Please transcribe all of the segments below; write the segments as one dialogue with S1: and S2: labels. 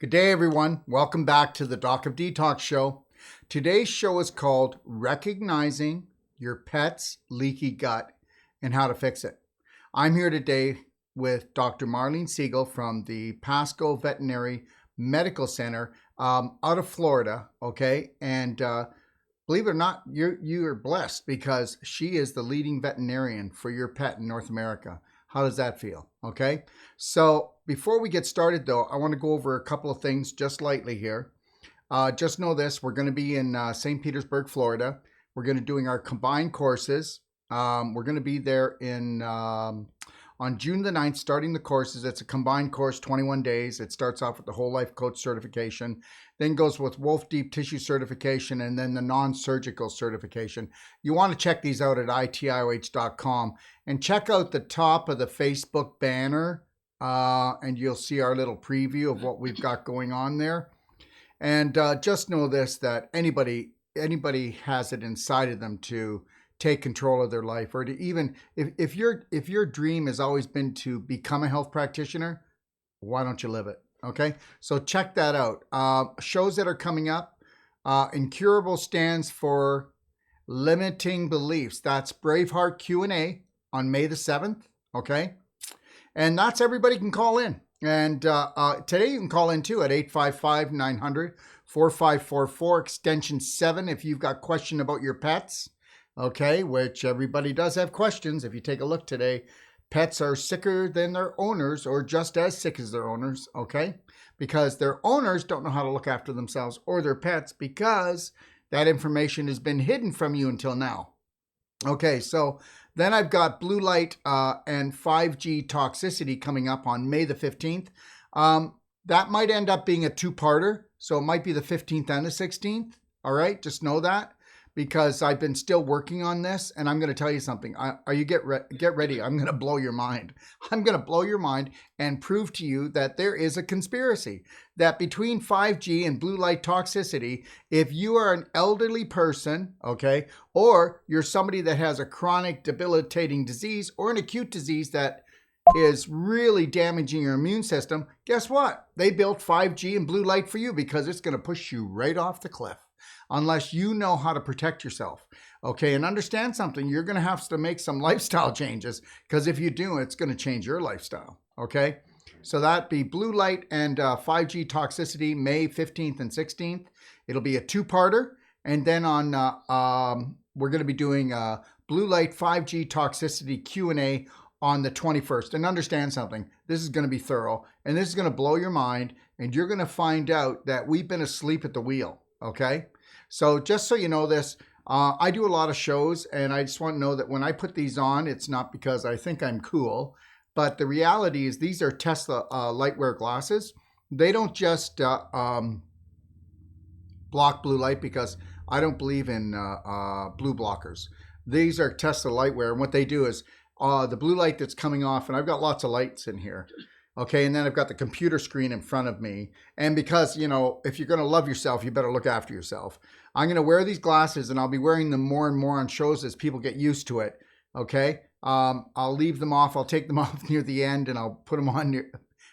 S1: Good day, everyone. Welcome back to the Doc of Detox show. Today's show is called Recognizing Your Pet's Leaky Gut and How to Fix It. I'm here today with Dr. Marlene Siegel from the Pasco Veterinary Medical Center out of Florida, okay? And believe it or not, you are blessed because she is the leading veterinarian for your pet in North America. How does that feel? Okay. So before we get started though, I want to go over a couple of things just lightly here. Just know this, we're going to be in St. Petersburg, Florida. We're going to be doing our combined courses. We're going to be there on June the 9th, starting the courses. It's a combined course, 21 days. It starts off with the Whole Life Coach certification, then goes with Wolfe Deep Tissue certification, and then the Non-Surgical certification. You want to check these out at itioh.com and check out the top of the Facebook banner, and you'll see our little preview of what we've got going on there. And just know this, that anybody has it inside of them to take control of their life, or to even if your dream has always been to become a health practitioner, why don't you live it? Okay, so check that out. Shows that are coming up. Incurable stands for limiting beliefs. That's Braveheart Q&A on May the 7th. Okay, and that's everybody can call in. And today you can call in too at 855-900-4544 extension 7 if you've got a question about your pets. Okay, which everybody does have questions. If you take a look today, pets are sicker than their owners or just as sick as their owners, okay? Because their owners don't know how to look after themselves or their pets because that information has been hidden from you until now. Okay, so then I've got blue light and 5G toxicity coming up on May the 15th. That might end up being a two-parter, so it might be the 15th and the 16th, all right? Just know that, because I've been still working on this, and I'm going to tell you something. Get ready. I'm going to blow your mind. I'm going to blow your mind and prove to you that there is a conspiracy that between 5G and blue light toxicity, if you are an elderly person, okay, or you're somebody that has a chronic debilitating disease or an acute disease that is really damaging your immune system, guess what? They built 5G and blue light for you because it's going to push you right off the cliff unless you know how to protect yourself. Okay, and understand something, you're going to have to make some lifestyle changes, because if you do, it's going to change your lifestyle. Okay, so that'd be blue light and 5G toxicity, May 15th and 16th. It'll be a two-parter, and then on we're going to be doing blue light 5G toxicity Q&A on the 21st. And understand something, this is going to be thorough, and this is going to blow your mind, and you're going to find out that we've been asleep at the wheel. Okay, so just so you know this, I do a lot of shows, and I just want to know that when I put these on, it's not because I think I'm cool, but the reality is these are Tesla lightwear glasses. They don't just block blue light, because I don't believe in blue blockers. These are Tesla lightwear, and what they do is the blue light that's coming off, and I've got lots of lights in here. Okay, and then I've got the computer screen in front of me. And because, if you're going to love yourself, you better look after yourself. I'm going to wear these glasses, and I'll be wearing them more and more on shows as people get used to it. Okay, I'll leave them off. I'll take them off near the end, and I'll put them on near,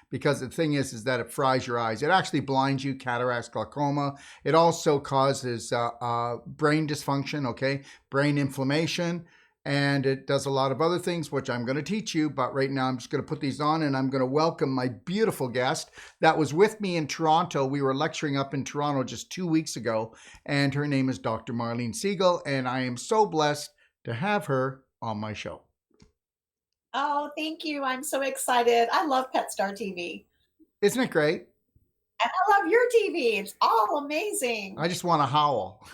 S1: because the thing is that it fries your eyes. It actually blinds you, cataracts, glaucoma. It also causes brain dysfunction, okay, brain inflammation. And it does a lot of other things, which I'm going to teach you. But right now, I'm just going to put these on, and I'm going to welcome my beautiful guest that was with me in Toronto. We were lecturing up in Toronto just 2 weeks ago, and her name is Dr. Marlene Siegel, and I am so blessed to have her on my show.
S2: Oh, thank you. I'm so excited. I love PetStar TV.
S1: Isn't it great?
S2: And I love your TV. It's all amazing.
S1: I just want to howl.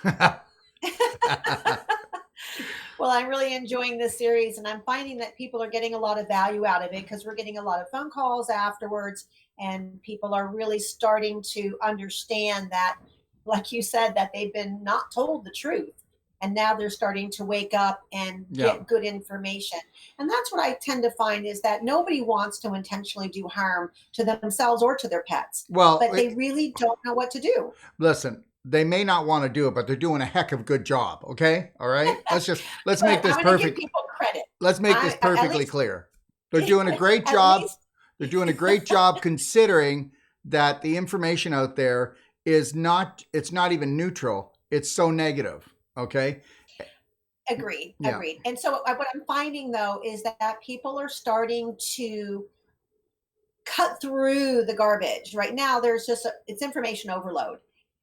S2: Well, I'm really enjoying this series, and I'm finding that people are getting a lot of value out of it, because we're getting a lot of phone calls afterwards, and people are really starting to understand that, like you said, that they've been not told the truth. And now they're starting to wake up and get good information. And that's what I tend to find, is that nobody wants to intentionally do harm to themselves or to their pets.
S1: Well,
S2: but they really don't know what to do.
S1: Listen, they may not want to do it, but they're doing a heck of a good job. Okay, all right. Let's make this perfect.
S2: Give people credit.
S1: Let's make this perfectly clear. They're doing a great job. They're doing a great job considering that the information out there is not, it's not even neutral. It's so negative. Okay.
S2: Agreed,
S1: Yeah.
S2: agreed. And so what I'm finding though is that people are starting to cut through the garbage. Right now, it's information overload.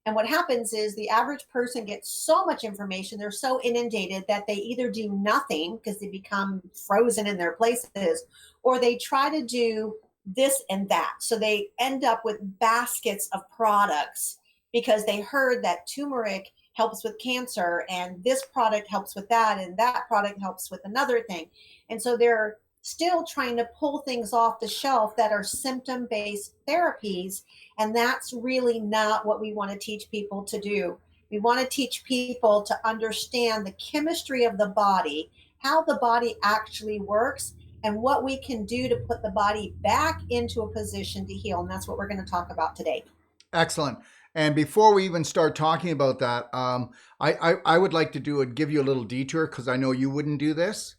S2: And what happens is the average person gets so much information, they're so inundated that they either do nothing because they become frozen in their places, or they try to do this and that. So they end up with baskets of products because they heard that turmeric helps with cancer and this product helps with that and that product helps with another thing. And so they're still trying to pull things off the shelf that are symptom based therapies. And that's really not what we want to teach people to do. We want to teach people to understand the chemistry of the body, how the body actually works, and what we can do to put the body back into a position to heal. And that's what we're going to talk about today.
S1: Excellent. And before we even start talking about that, I would like to give you a little detour because I know you wouldn't do this,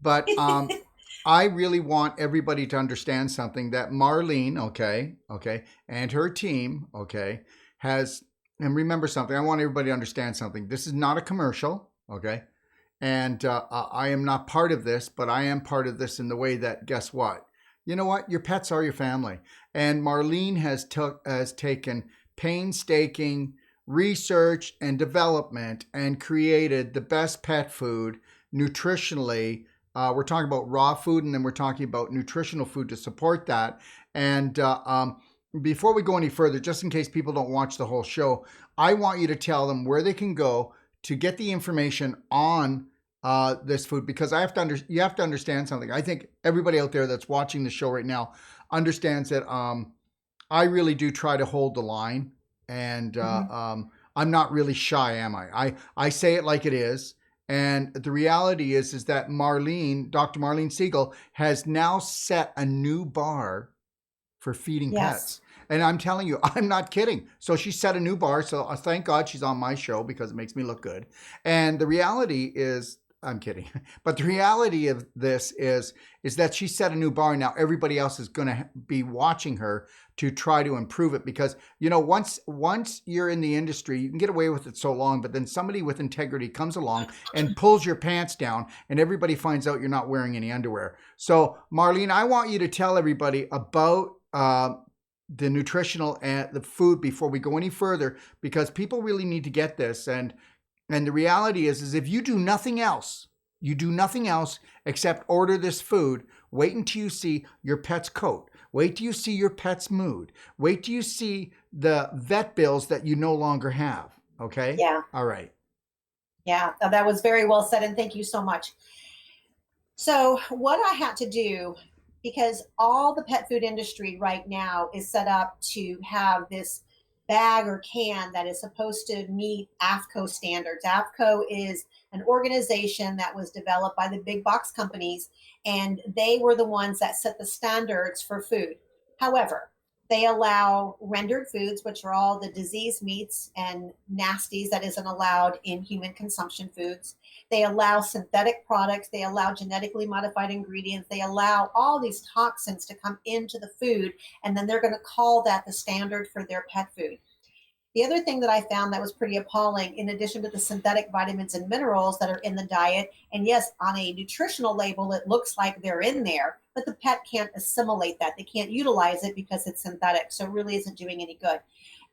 S1: but I really want everybody to understand something that Marlene, okay, and her team, okay, has, and remember something. I want everybody to understand something. This is not a commercial, okay, and I am not part of this, but I am part of this in the way that, guess what? You know what? Your pets are your family, and Marlene has taken painstaking research and development and created the best pet food nutritionally. We're talking about raw food, and then we're talking about nutritional food to support that. And before we go any further, just in case people don't watch the whole show, I want you to tell them where they can go to get the information on this food, because you have to understand something. I think everybody out there that's watching the show right now understands that I really do try to hold the line, and I'm not really shy, am I? I say it like it is. And the reality is that Dr. Marlene Siegel, has now set a new bar for feeding
S2: Yes.
S1: pets. And I'm telling you, I'm not kidding. So she set a new bar. So thank God she's on my show because it makes me look good. And the reality is, I'm kidding. But the reality of this is that she set a new bar. Now everybody else is going to be watching her to try to improve it, because once you're in the industry, you can get away with it so long, but then somebody with integrity comes along and pulls your pants down, and everybody finds out you're not wearing any underwear. So Marlene, I want you to tell everybody about the nutritional and the food before we go any further, because people really need to get this. And the reality is if you do nothing else, except order this food, wait until you see your pet's coat. Wait till you see your pet's mood. Wait till you see the vet bills that you no longer have. Okay?
S2: Yeah.
S1: All right.
S2: Yeah. That was very well said. And thank you so much. So, what I had to do, because all the pet food industry right now is set up to have this bag or can that is supposed to meet AFCO standards. AFCO is an organization that was developed by the big box companies, and they were the ones that set the standards for food. However, they allow rendered foods, which are all the disease meats and nasties that isn't allowed in human consumption foods. They allow synthetic products. They allow genetically modified ingredients. They allow all these toxins to come into the food, and then they're going to call that the standard for their pet food. The other thing that I found that was pretty appalling, in addition to the synthetic vitamins and minerals that are in the diet, and yes, on a nutritional label, it looks like they're in there, but the pet can't assimilate that. They can't utilize it because it's synthetic. So it really isn't doing any good.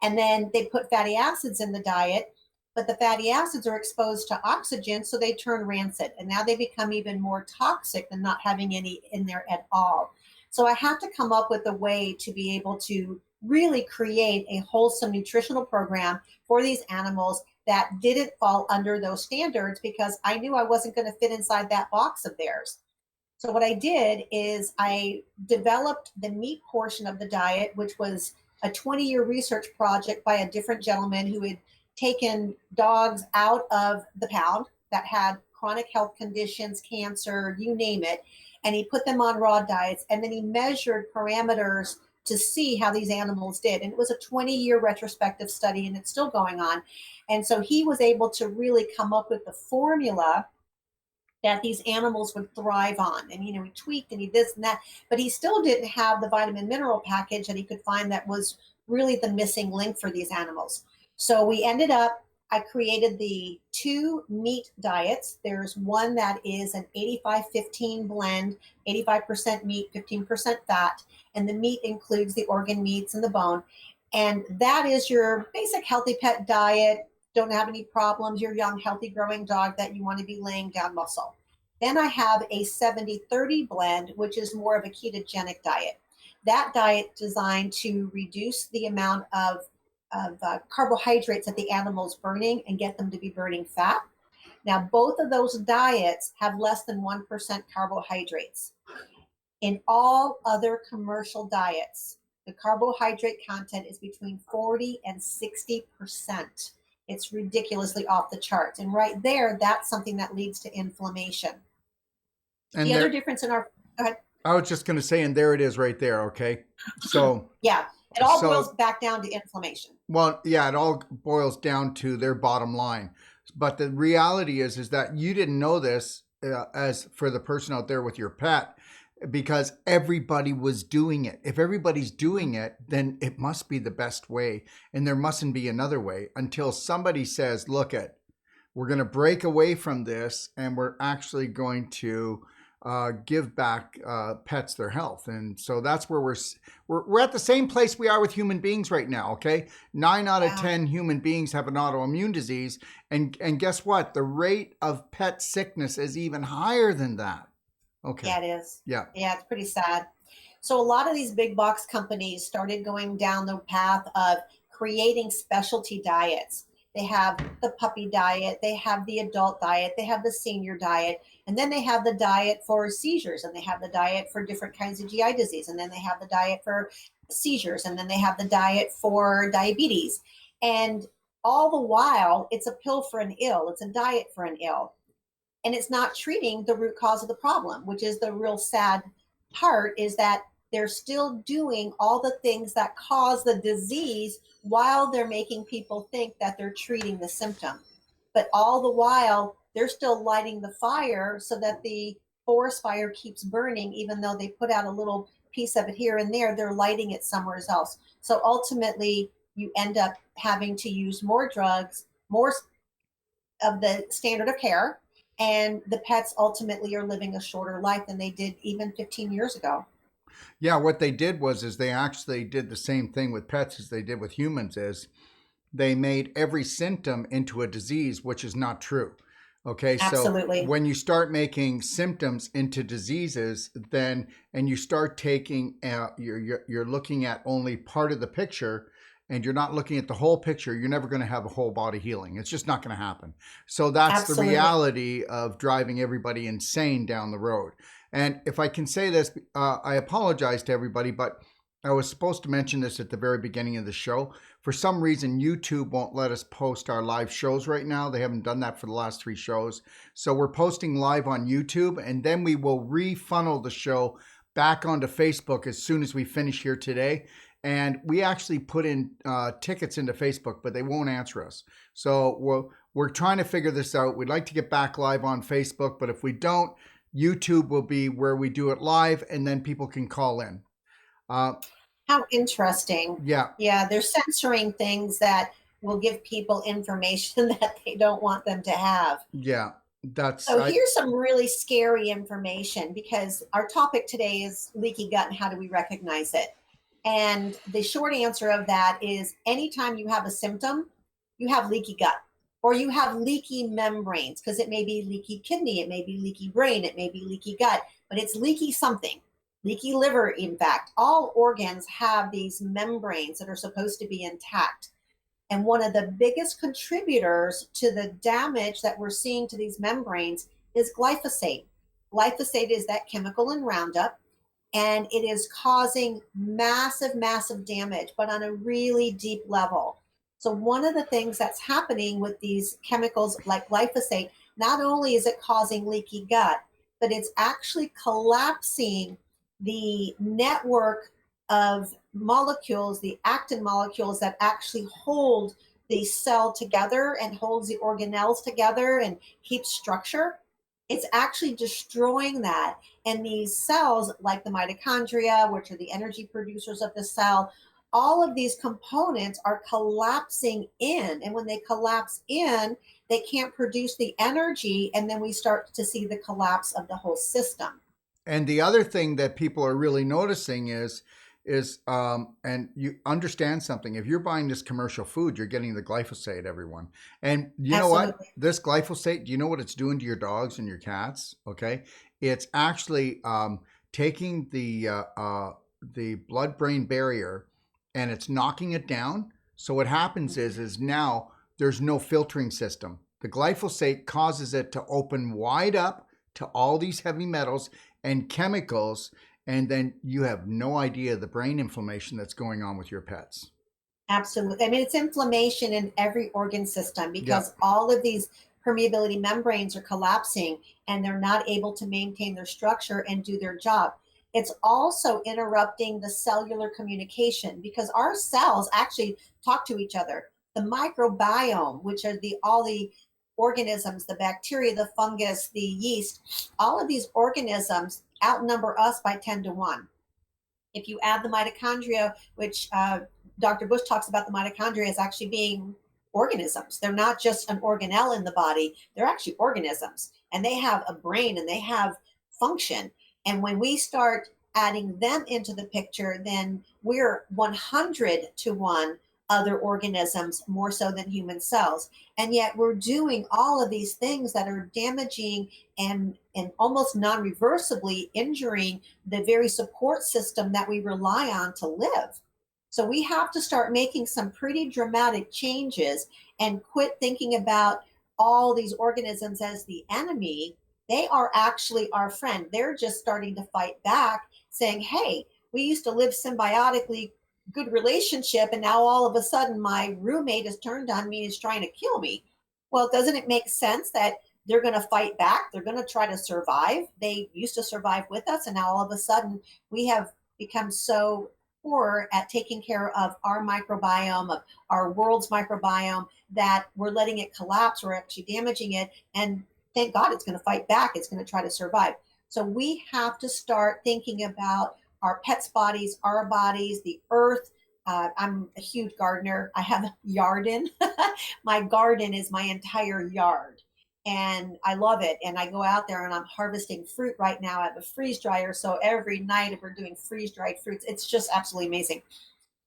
S2: And then they put fatty acids in the diet, but the fatty acids are exposed to oxygen, so they turn rancid. And now they become even more toxic than not having any in there at all. So I have to come up with a way to be able to really create a wholesome nutritional program for these animals that didn't fall under those standards, because I knew I wasn't going to fit inside that box of theirs. So what I did is I developed the meat portion of the diet, which was a 20-year research project by a different gentleman who had taken dogs out of the pound that had chronic health conditions, cancer, you name it, and he put them on raw diets, and then he measured parameters to see how these animals did. And it was a 20-year retrospective study, and it's still going on. And so he was able to really come up with the formula that these animals would thrive on. And, he tweaked and he this and that, but he still didn't have the vitamin mineral package that he could find that was really the missing link for these animals. So I created the two meat diets. There's one that is an 85-15 blend, 85% meat, 15% fat. And the meat includes the organ meats and the bone. And that is your basic healthy pet diet. Don't have any problems. Your young, healthy, growing dog that you want to be laying down muscle. Then I have a 70-30 blend, which is more of a ketogenic diet. That diet designed to reduce the amount of carbohydrates that the animal's burning and get them to be burning fat. Now, both of those diets have less than 1% carbohydrates. In all other commercial diets, the carbohydrate content is between 40 and 60%. It's ridiculously off the charts. And right there, that's something that leads to inflammation.
S1: And
S2: the other difference in our, go ahead.
S1: I was just going to say, and there it is right there. Okay. So,
S2: yeah, it all boils back down to inflammation.
S1: Well, yeah, it all boils down to their bottom line. But the reality is that you didn't know this as for the person out there with your pet, because everybody was doing it. If everybody's doing it, then it must be the best way. And there mustn't be another way until somebody says, look, we're going to break away from this and we're actually going to give back pets their health. And so that's where we're at the same place we are with human beings right now. Okay. 9 out of 10 human beings have an autoimmune disease. And guess what? The rate of pet sickness is even higher than that. Okay.
S2: Yeah, it is.
S1: Yeah.
S2: Yeah, it's pretty sad. So a lot of these big box companies started going down the path of creating specialty diets. They have the puppy diet, they have the adult diet, they have the senior diet, and then they have the diet for seizures, and they have the diet for different kinds of GI disease, and then they have the diet for seizures, and then they have the diet for diabetes. And all the while, it's a pill for an ill, it's a diet for an ill. And it's not treating the root cause of the problem, which is the real sad part, is that they're still doing all the things that cause the disease while they're making people think that they're treating the symptom. But all the while, they're still lighting the fire so that the forest fire keeps burning, even though they put out a little piece of it here and there, they're lighting it somewhere else. So ultimately, you end up having to use more drugs, more of the standard of care, and the pets ultimately are living a shorter life than they did even 15 years ago.
S1: Yeah, what they did is they actually did the same thing with pets as they did with humans. Is they made every symptom into a disease, which is not true. Okay,
S2: Absolutely.
S1: So when you start making symptoms into diseases, then and you start taking you're looking at only part of the picture, and you're not looking at the whole picture, you're never going to have a whole body healing. It's just not going to happen. So that's
S2: Absolutely.
S1: the reality of driving everybody insane down the road. And if I can say this, I apologize to everybody, but I was supposed to mention this at the very beginning of the show. For some reason, YouTube won't let us post our live shows right now. They haven't done that for the last 3 shows. So we're posting live on YouTube, and then we will refunnel the show back onto Facebook as soon as we finish here today. And we actually put in tickets into Facebook, but they won't answer us. So we're trying to figure this out. We'd like to get back live on Facebook, but if we don't, YouTube will be where we do it live, and then people can call in.
S2: How interesting.
S1: Yeah.
S2: Yeah, they're censoring things that will give people information that they don't want them to have.
S1: Yeah.
S2: Here's some really scary information, because our topic today is leaky gut and how do we recognize it. And the short answer of that is anytime you have a symptom, you have leaky gut, or you have leaky membranes, because it may be leaky kidney, it may be leaky brain, it may be leaky gut, but it's leaky something. Leaky liver, in fact. All organs have these membranes that are supposed to be intact. And one of the biggest contributors to the damage that we're seeing to these membranes is glyphosate. Glyphosate is that chemical in Roundup, and it is causing massive, massive damage, but on a really deep level. So one of the things that's happening with these chemicals like glyphosate, not only is it causing leaky gut, but it's actually collapsing the network of molecules, the actin molecules that actually hold the cell together and holds the organelles together and keeps structure. It's actually destroying that. And these cells, like the mitochondria, which are the energy producers of the cell, all of these components are collapsing in. And when they collapse in, they can't produce the energy. And then we start to see the collapse of the whole system.
S1: And the other thing that people are really noticing is and you understand something. If you're buying this commercial food, you're getting the glyphosate, everyone. And you know what?
S2: Absolutely.
S1: This glyphosate, do you know what it's doing to your dogs and your cats? Okay, it's actually taking the blood-brain barrier and it's knocking it down. So what happens is now there's no filtering system. The glyphosate causes it to open wide up to all these heavy metals and chemicals, and then you have no idea the brain inflammation that's going on with your pets.
S2: Absolutely. I mean, it's inflammation in every organ system because
S1: Yep.
S2: all of these permeability membranes are collapsing and they're not able to maintain their structure and do their job. It's also interrupting the cellular communication because our cells actually talk to each other. The microbiome, which are the all the organisms, the bacteria, the fungus, the yeast, all of these organisms outnumber us by 10 to 1. If you add the mitochondria, which Dr. Bush talks about the mitochondria as actually being organisms. They're not just an organelle in the body, they're actually organisms. And they have a brain and they have function. And when we start adding them into the picture, then we're 100 to 1 other organisms more so than human cells. And yet we're doing all of these things that are damaging and almost non-reversibly injuring the very support system that we rely on to live. So we have to start making some pretty dramatic changes and quit thinking about all these organisms as the enemy. They are actually our friend. They're just starting to fight back, saying, hey, we used to live symbiotically, good relationship, and now all of a sudden my roommate has turned on me and is trying to kill me. Well, doesn't it make sense that they're going to fight back? They're going to try to survive. They used to survive with us, and now all of a sudden we have become so poor at taking care of our microbiome, of our world's microbiome, that we're letting it collapse. We're actually damaging it. And thank God it's going to fight back. It's going to try to survive. So we have to start thinking about our pets' bodies, our bodies, the earth. I'm a huge gardener. I have a garden. My garden is my entire yard. And I love it. And I go out there and I'm harvesting fruit right now. I have a freeze dryer. So every night we're doing freeze dried fruits. It's just absolutely amazing.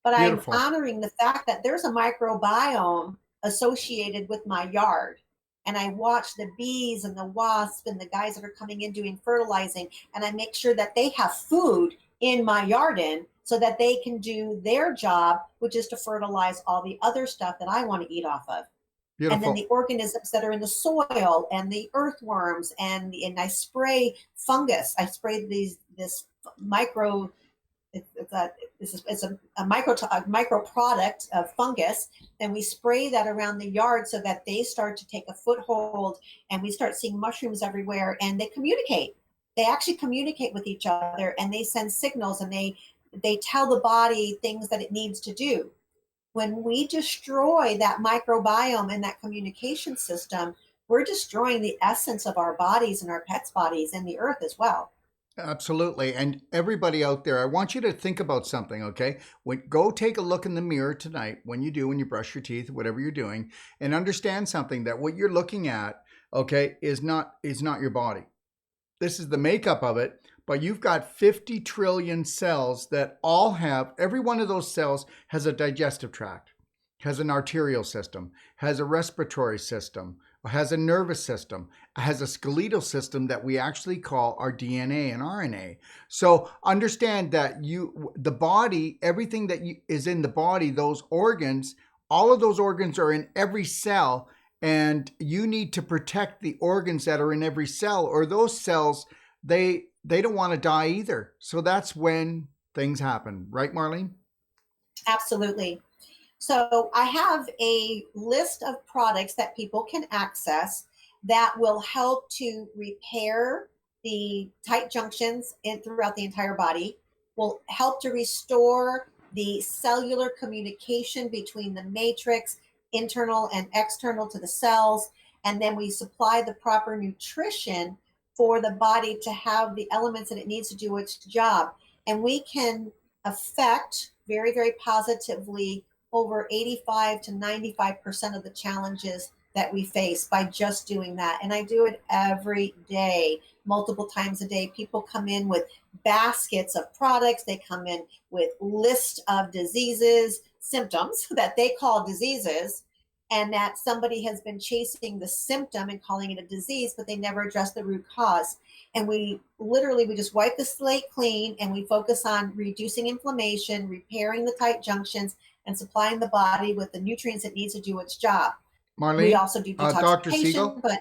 S2: But I'm
S1: Beautiful.
S2: honoring the fact that there's a microbiome associated with my yard. And I watch the bees and the wasps and the guys that are coming in doing fertilizing. And I make sure that they have food in my garden so that they can do their job, which is to fertilize all the other stuff that I want to eat off of. And then the
S1: Beautiful.
S2: organisms that are in the soil and the earthworms and I spray fungus. I spray this micro it's a it's a micro product of fungus, and we spray that around the yard so that they start to take a foothold, and we start seeing mushrooms everywhere, and they communicate. They actually communicate with each other, and they send signals, and they tell the body things that it needs to do. When we destroy that microbiome and that communication system, we're destroying the essence of our bodies and our pets' bodies and the earth as well.
S1: Absolutely. And everybody out there, I want you to think about something, okay? Go take a look in the mirror tonight when you do, when you brush your teeth, whatever you're doing, and understand something that what you're looking at, okay, is not your body. This is the makeup of it, but you've got 50 trillion cells that all have, every one of those cells has a digestive tract, has an arterial system, has a respiratory system, has a nervous system, has a skeletal system that we actually call our DNA and RNA. So understand that the body, everything that is in the body, those organs, all of those organs are in every cell, and you need to protect the organs that are in every cell, or those cells, they don't want to die either. So that's when things happen, right, Marlene?
S2: Absolutely. So I have a list of products that people can access that will help to repair the tight junctions throughout the entire body, will help to restore the cellular communication between the matrix, internal and external to the cells, and then we supply the proper nutrition for the body to have the elements that it needs to do its job. And we can affect very, very positively over 85 to 95% of the challenges that we face by just doing that. And I do it every day, multiple times a day. People come in with baskets of products. They come in with lists of diseases, symptoms that they call diseases, and that somebody has been chasing the symptom and calling it a disease, but they never address the root cause. And we just wipe the slate clean, and we focus on reducing inflammation, repairing the tight junctions, and supplying the body with the nutrients it needs to do its job. We
S1: Marlene,
S2: also do
S1: Dr.
S2: detoxification,
S1: Siegel,
S2: but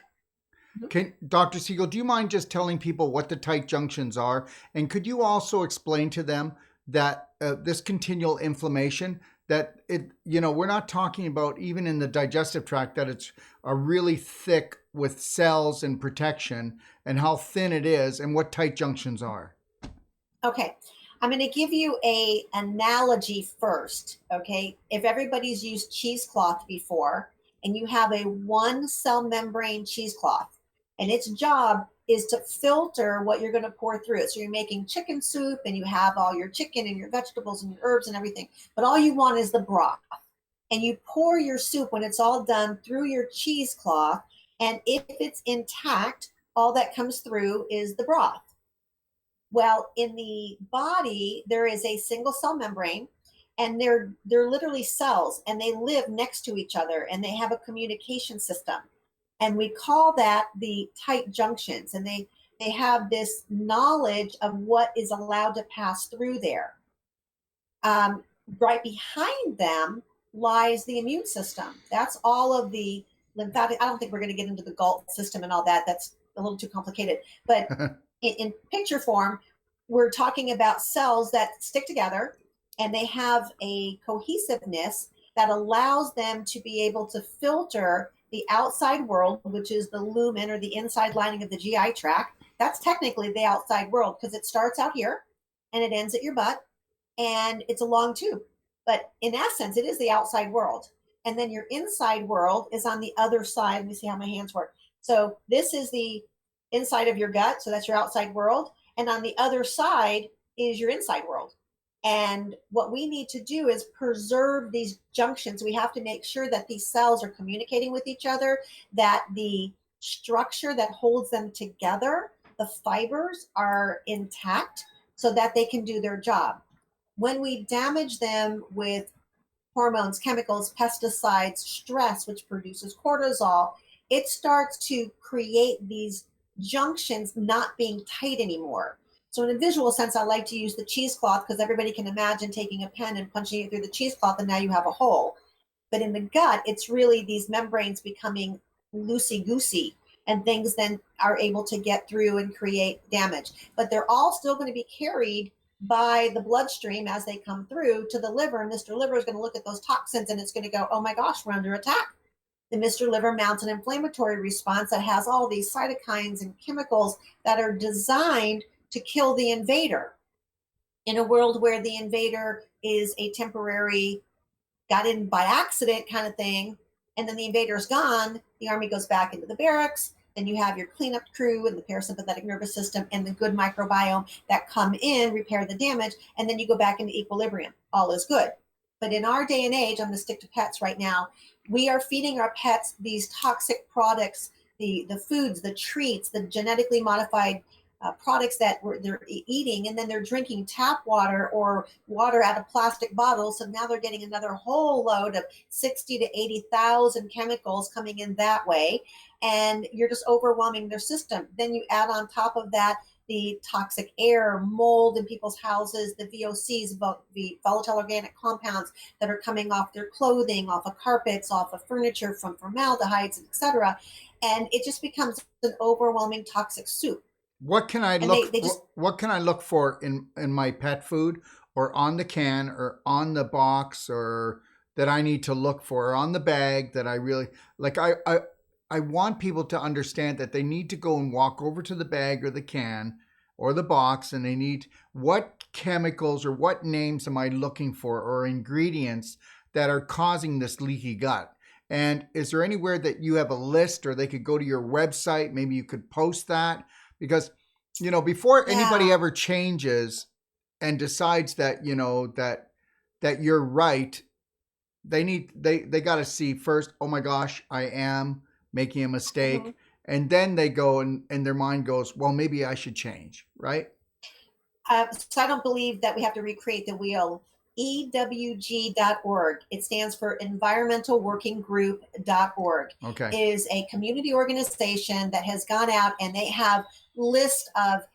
S1: Dr. Siegel, do you mind just telling people what the tight junctions are? And could you also explain to them that this continual inflammation, that we're not talking about even in the digestive tract, that it's a really thick with cells and protection, and how thin it is and what tight junctions are.
S2: okay. I'm going to give you a analogy first. Okay. If everybody's used cheesecloth before, and you have a one cell membrane cheesecloth, and its job is to filter what you're going to pour through it. So you're making chicken soup, and you have all your chicken and your vegetables and your herbs and everything, but all you want is the broth. And you pour your soup when it's all done through your cheesecloth. And if it's intact, all that comes through is the broth. Well, in the body, there is a single cell membrane, and they're literally cells, and they live next to each other, and they have a communication system. And we call that the tight junctions. And they have this knowledge of what is allowed to pass through there. Right behind them lies the immune system. That's all of the lymphatic. I don't think we're going to get into the Galt system and all that. That's a little too complicated. But in picture form, we're talking about cells that stick together, and they have a cohesiveness that allows them to be able to filter the outside world, which is the lumen or the inside lining of the GI tract. That's technically the outside world, because it starts out here and it ends at your butt, and it's a long tube. But in essence, it is the outside world. And then your inside world is on the other side. Let me see how my hands work. So this is the inside of your gut. So that's your outside world. And on the other side is your inside world. And what we need to do is preserve these junctions. We have to make sure that these cells are communicating with each other, that the structure that holds them together, the fibers, are intact so that they can do their job. When we damage them with hormones, chemicals, pesticides, stress, which produces cortisol, it starts to create these junctions not being tight anymore. So in a visual sense, I like to use the cheesecloth, because everybody can imagine taking a pen and punching it through the cheesecloth, and now you have a hole. But in the gut, it's really these membranes becoming loosey-goosey, and things then are able to get through and create damage. But they're all still going to be carried by the bloodstream as they come through to the liver. And Mr. Liver is going to look at those toxins, and it's going to go, oh my gosh, we're under attack. The Mr. Liver mounts an inflammatory response that has all these cytokines and chemicals that are designed to kill the invader. In a world where the invader is a temporary, got in by accident kind of thing, and then the invader's gone, the army goes back into the barracks, then you have your cleanup crew and the parasympathetic nervous system and the good microbiome that come in, repair the damage, and then you go back into equilibrium. All is good. But in our day and age, I'm going to stick to pets right now, we are feeding our pets these toxic products, the foods, the treats, the genetically modified products that they're eating, and then they're drinking tap water or water out of plastic bottles. So now they're getting another whole load of 60 to 80,000 chemicals coming in that way, and you're just overwhelming their system. Then you add on top of that the toxic air, mold in people's houses, the VOCs, the volatile organic compounds that are coming off their clothing, off of carpets, off of furniture from formaldehydes, etc. And it just becomes an overwhelming toxic soup.
S1: What can I what can I look for in my pet food, or on the can, or on the box, or that I need to look for, or on the bag, that I really like? I want people to understand that they need to go and walk over to the bag or the can or the box, and they need, what chemicals or what names am I looking for, or ingredients that are causing this leaky gut? And is there anywhere that you have a list, or they could go to your website? Maybe you could post that, Because, before anybody
S2: Yeah.
S1: ever changes and decides that, that you're right, they got to see first, oh my gosh, I am making a
S2: Mhm.
S1: mistake. And then they go and their mind goes, well, maybe I should change, right?
S2: So I don't believe that we have to recreate the wheel. EWG.org. It stands for Environmental Working Group.org.
S1: Okay.
S2: It is a community organization that has gone out and they have lists of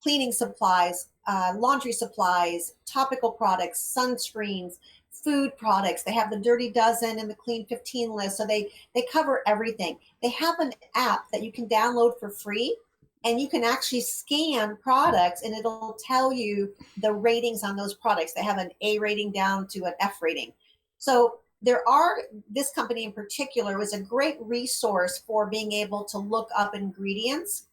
S2: cleaning supplies, laundry supplies, topical products, sunscreens, food products. They have the Dirty Dozen and the Clean 15 list. So they cover everything. They have an app that you can download for free, and you can actually scan products and it'll tell you the ratings on those products. They have an A rating down to an F rating. So this company in particular was a great resource for being able to look up ingredients,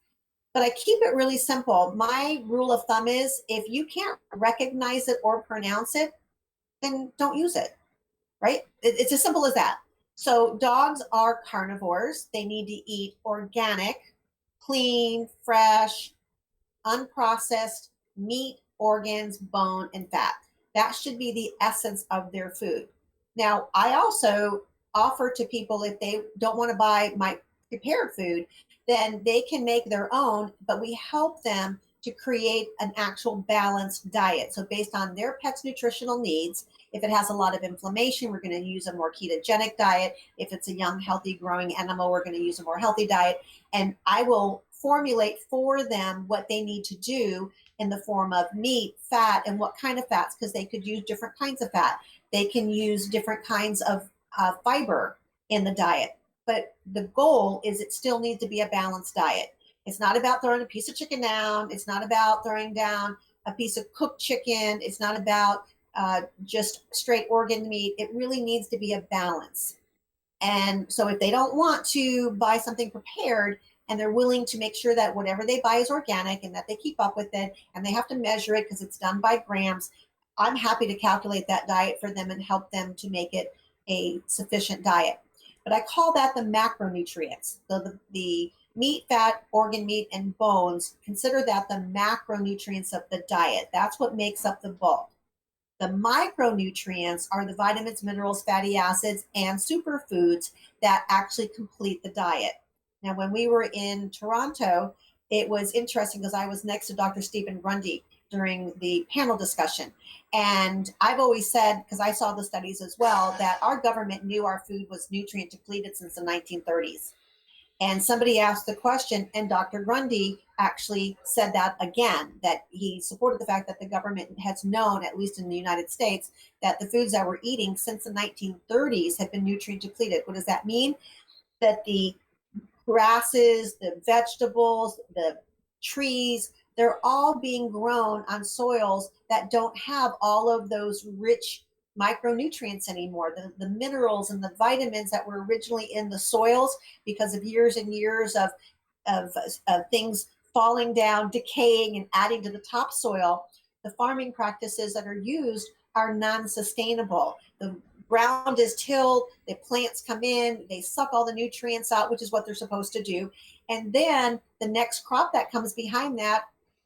S2: but I keep it really simple. My rule of thumb is if you can't recognize it or pronounce it, then don't use it, right? It's as simple as that. So dogs are carnivores. They need to eat organic, clean, fresh, unprocessed meat, organs, bone, and fat. That should be the essence of their food. Now, I also offer to people if they don't want to buy my prepared food, then they can make their own, but we help them to create an actual balanced diet. So, based on their pet's nutritional needs, if it has a lot of inflammation, we're going to use a more ketogenic diet. If it's a young, healthy, growing animal, we're going to use a more healthy diet. And I will formulate for them what they need to do in the form of meat, fat, and what kind of fats, because they could use different kinds of fat. They can use different kinds of fiber in the diet. But the goal is it still needs to be a balanced diet. It's not about throwing a piece of chicken down. It's not about throwing down a piece of cooked chicken. It's not about just straight organ meat. It really needs to be a balance. And so if they don't want to buy something prepared and they're willing to make sure that whatever they buy is organic and that they keep up with it and they have to measure it because it's done by grams, I'm happy to calculate that diet for them and help them to make it a sufficient diet. But I call that the macronutrients. So the meat, fat, organ meat, and bones, consider that the macronutrients of the diet. That's what makes up the bulk. The micronutrients are the vitamins, minerals, fatty acids, and superfoods that actually complete the diet. Now, when we were in Toronto, it was interesting because I was next to Dr. Stephen Grundy during the panel discussion. And I've always said, because I saw the studies as well, that our government knew our food was nutrient depleted since the 1930s. And somebody asked the question, and Dr. Grundy actually said that again, that he supported the fact that the government has known, at least in the United States, that the foods that we're eating since the 1930s have been nutrient depleted. What does that mean? That the grasses, the vegetables, the trees, they're all being grown on soils that don't have all of those rich micronutrients anymore, the minerals and the vitamins that were originally in the soils because of years and years of things falling down, decaying, and adding to the topsoil. The farming practices that are used are non-sustainable. The ground is tilled, the plants come in, they suck all the nutrients out, which is what they're supposed to do. And then the next crop that comes behind that,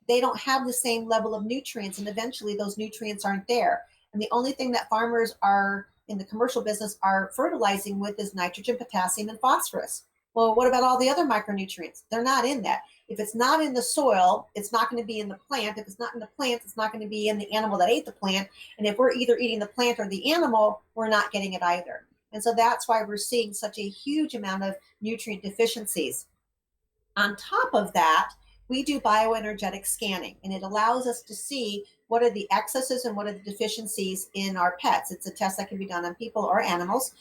S2: they don't have the same level of nutrients, and eventually those nutrients aren't there. And the only thing that farmers are in the commercial business are fertilizing with is nitrogen, potassium, and phosphorus. Well, what about all the other micronutrients? They're not in that. If it's not in the soil, it's not going to be in the plant. If it's not in the plant, it's not going to be in the animal that ate the plant. And if we're either eating the plant or the animal, we're not getting it either. And so that's why we're seeing such a huge amount of nutrient deficiencies. On top of that, we do bioenergetic scanning, and it allows us to see what are the excesses and what are the deficiencies in our pets. It's a test that can be done on people or animals.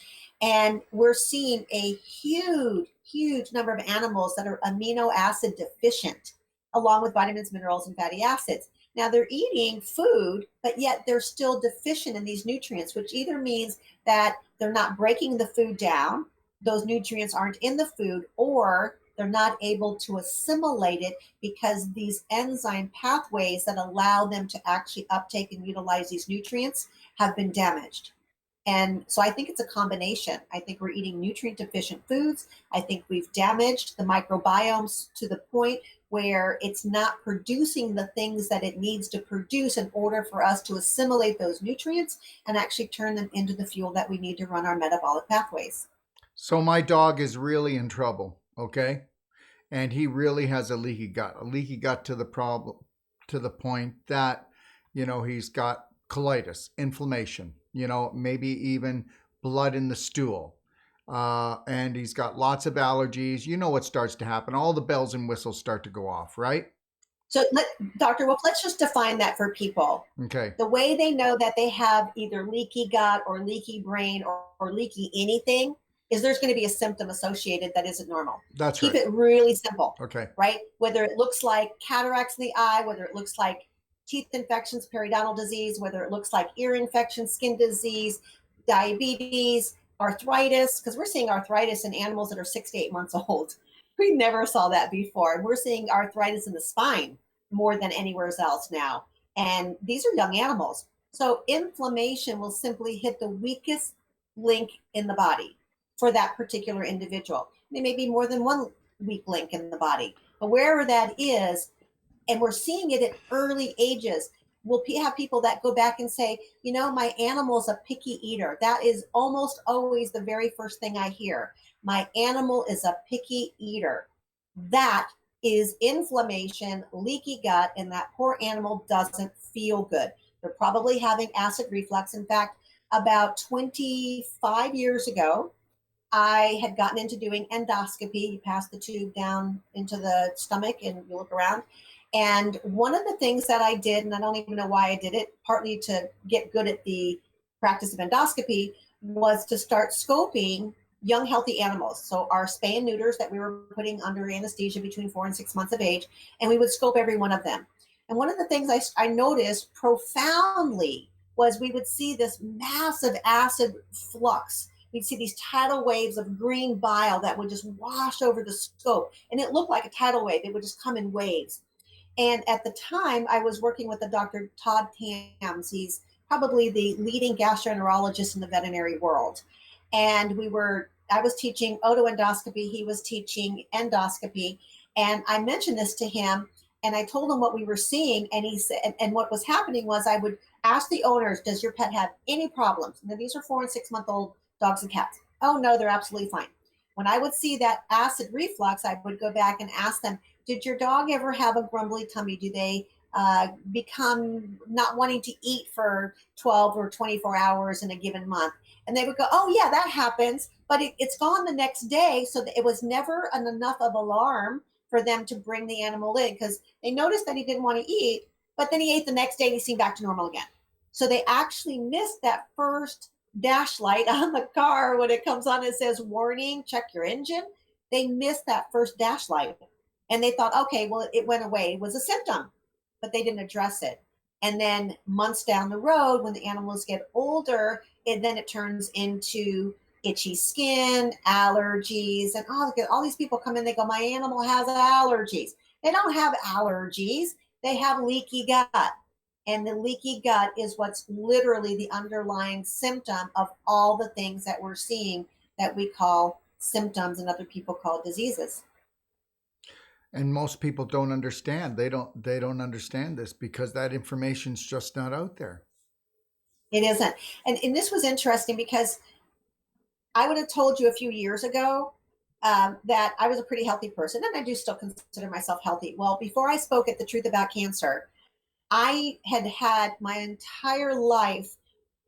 S2: And we're seeing a huge, huge number of animals that are amino acid deficient, along with vitamins, minerals, and fatty acids. Now, they're eating food, but yet they're still deficient in these nutrients, which either means that they're not breaking the food down, those nutrients aren't in the food, or they're not able to assimilate it because these enzyme pathways that allow them to actually uptake and utilize these nutrients have been damaged. And so I think it's a combination. I think we're eating nutrient deficient foods. I think we've damaged the microbiomes to the point where it's not producing the things that it needs to produce in order for us to assimilate those nutrients and actually turn them into the fuel that we need to run our metabolic pathways.
S1: So my dog is really in trouble, okay? And he really has a leaky gut to the problem, to the point that, he's got colitis, inflammation, maybe even blood in the stool. And he's got lots of allergies. You know what starts to happen. All the bells and whistles start to go off, right?
S2: So, Dr. Wolfe, let's just define that for people.
S1: Okay.
S2: The way they know that they have either leaky gut or leaky brain or leaky anything is there's going to be a symptom associated that isn't normal.
S1: That's
S2: Keep
S1: right.
S2: it really simple.
S1: Okay.
S2: Right? Whether it looks like cataracts in the eye, whether it looks like teeth infections, periodontal disease, whether it looks like ear infection, skin disease, diabetes, arthritis, because we're seeing arthritis in animals that are 6 to 8 months old. We never saw that before. And we're seeing arthritis in the spine more than anywhere else now. And these are young animals. So inflammation will simply hit the weakest link in the body for that particular individual. There may be more than one weak link in the body, but wherever that is, and we're seeing it at early ages, we'll have people that go back and say, my animal's a picky eater. That is almost always the very first thing I hear. My animal is a picky eater. That is inflammation, leaky gut, and that poor animal doesn't feel good. They're probably having acid reflux. In fact, about 25 years ago, I had gotten into doing endoscopy. You pass the tube down into the stomach and you look around. And one of the things that I did, and I don't even know why I did it, partly to get good at the practice of endoscopy, was to start scoping young, healthy animals. So our spay and neuters that we were putting under anesthesia between 4 and 6 months of age, and we would scope every one of them. And one of the things I noticed profoundly was we would see this massive acid flux. We'd see these tidal waves of green bile that would just wash over the scope. And it looked like a tidal wave. It would just come in waves. And at the time, I was working with the Dr. Todd Tams. He's probably the leading gastroenterologist in the veterinary world. And I was teaching otoendoscopy. He was teaching endoscopy. And I mentioned this to him and I told him what we were seeing. And he said, and what was happening was I would ask the owners, does your pet have any problems? Now, these are 4 and 6 month old dogs and cats. Oh, no, they're absolutely fine. When I would see that acid reflux, I would go back and ask them, did your dog ever have a grumbly tummy? Do they become not wanting to eat for 12 or 24 hours in a given month? And they would go, oh, yeah, that happens. But it's gone the next day. So it was never enough of alarm for them to bring the animal in because they noticed that he didn't want to eat. But then he ate the next day and he seemed back to normal again. So they actually missed that first dash light on the car when it comes on. It says, warning, check your engine. They missed that first dash light. And they thought, okay, well, it went away. It was a symptom, but they didn't address it. And then months down the road, when the animals get older, it turns into itchy skin, allergies, and all these people come in, they go, my animal has allergies. They don't have allergies. They have leaky gut. And the leaky gut is what's literally the underlying symptom of all the things that we're seeing that we call symptoms and other people call diseases.
S1: And most people don't understand. They don't understand this because that information's just not out there.
S2: It isn't. And this was interesting because I would have told you a few years ago that I was a pretty healthy person, and I do still consider myself healthy. Well, before I spoke at The Truth About Cancer, I had had my entire life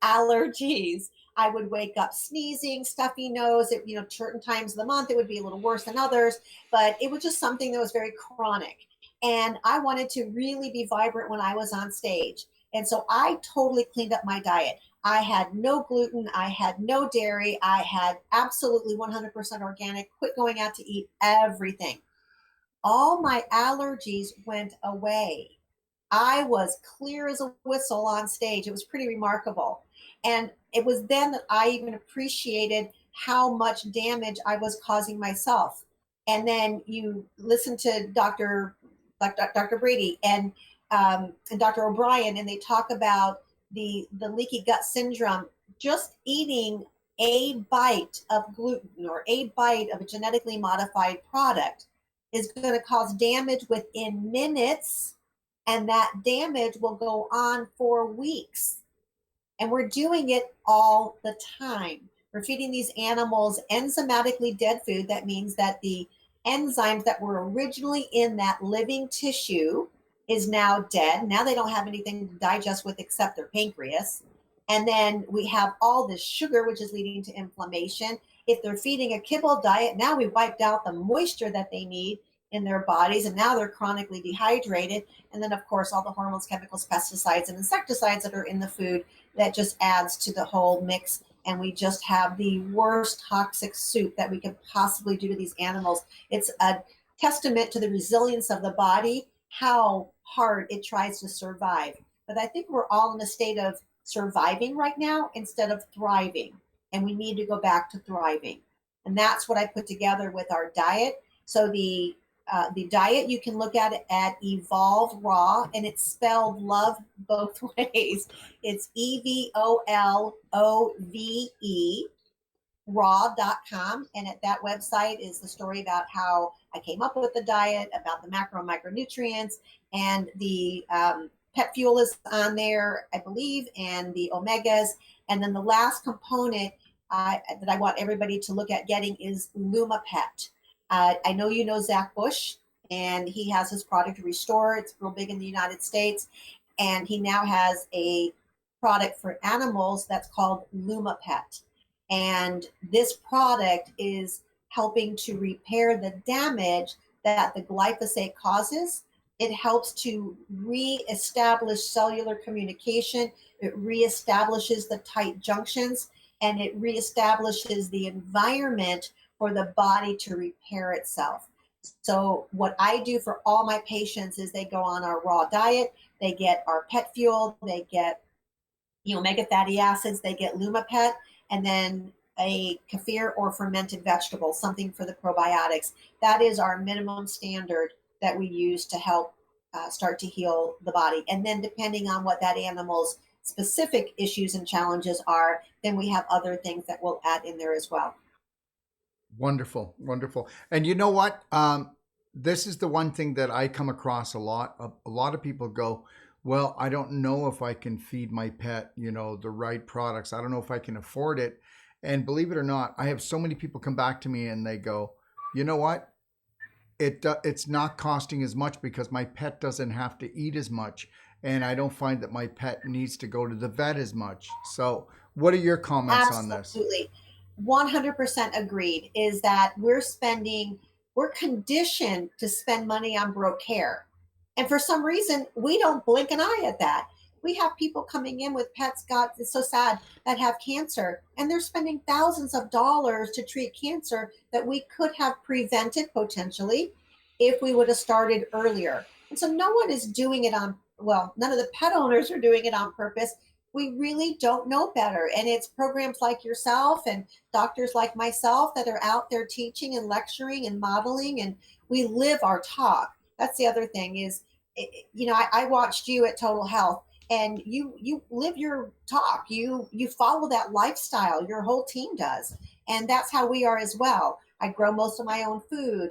S2: allergies. I would wake up sneezing, stuffy nose. Certain times of the month it would be a little worse than others, but it was just something that was very chronic. And I wanted to really be vibrant when I was on stage. And so I totally cleaned up my diet. I had no gluten. I had no dairy. I had absolutely 100% organic, quit going out to eat everything. All my allergies went away. I was clear as a whistle on stage. It was pretty remarkable. And it was then that I even appreciated how much damage I was causing myself. And then you listen to Dr. Brady and Dr. O'Brien, and they talk about the leaky gut syndrome just eating a bite of gluten or a bite of a genetically modified product is going to cause damage within minutes, and that damage will go on for weeks. And we're doing it all the time. We're feeding these animals enzymatically dead food. That means that the enzymes that were originally in that living tissue is now dead. Now they don't have anything to digest with except their pancreas. And then we have all this sugar, which is leading to inflammation. If they're feeding a kibble diet, now we've wiped out the moisture that they need in their bodies, and now they're chronically dehydrated. And then, of course, all the hormones, chemicals, pesticides, and insecticides that are in the food that just adds to the whole mix. And we just have the worst toxic soup that we could possibly do to these animals. It's a testament to the resilience of the body, how hard it tries to survive. But I think we're all in a state of surviving right now instead of thriving. And we need to go back to thriving. And that's what I put together with our diet. So the diet, you can look at it at Evolve Raw, and it's spelled love both ways. It's EVOLOVE raw.com. And at that website is the story about how I came up with the diet, about the macro and micronutrients, and the pet fuel is on there, I believe, and the omegas. And then the last component that I want everybody to look at getting is LumaPet. I know you know Zach Bush, and he has his product Restore. It's real big in the United States. And he now has a product for animals that's called LumaPet. And this product is helping to repair the damage that the glyphosate causes. It helps to reestablish cellular communication. It reestablishes the tight junctions, and it reestablishes the environment for the body to repair itself. So what I do for all my patients is they go on our raw diet, they get our pet fuel, they get omega fatty acids, they get LumaPet, and then a kefir or fermented vegetable, something for the probiotics. That is our minimum standard that we use to help start to heal the body. And then depending on what that animal's specific issues and challenges are, then we have other things that we'll add in there as well.
S1: Wonderful, wonderful. And you know what? This is the one thing that I come across a lot. A lot of people go, well, I don't know if I can feed my pet, the right products. I don't know if I can afford it. And believe it or not, I have so many people come back to me and they go, you know what? It's not costing as much because my pet doesn't have to eat as much. And I don't find that my pet needs to go to the vet as much. So what are your comments on this?
S2: Absolutely. 100% agreed is that we're conditioned to spend money on broke care. And for some reason, we don't blink an eye at that. We have people coming in with pets, God, it's so sad, that have cancer, and they're spending thousands of dollars to treat cancer that we could have prevented potentially if we would have started earlier. And so no one is doing it none of the pet owners are doing it on purpose. We really don't know better. And it's programs like yourself and doctors like myself that are out there teaching and lecturing and modeling, and we live our talk. That's the other thing is, I watched you at Total Health, and you live your talk. You follow that lifestyle. Your whole team does, and that's how we are as well. I grow most of my own food.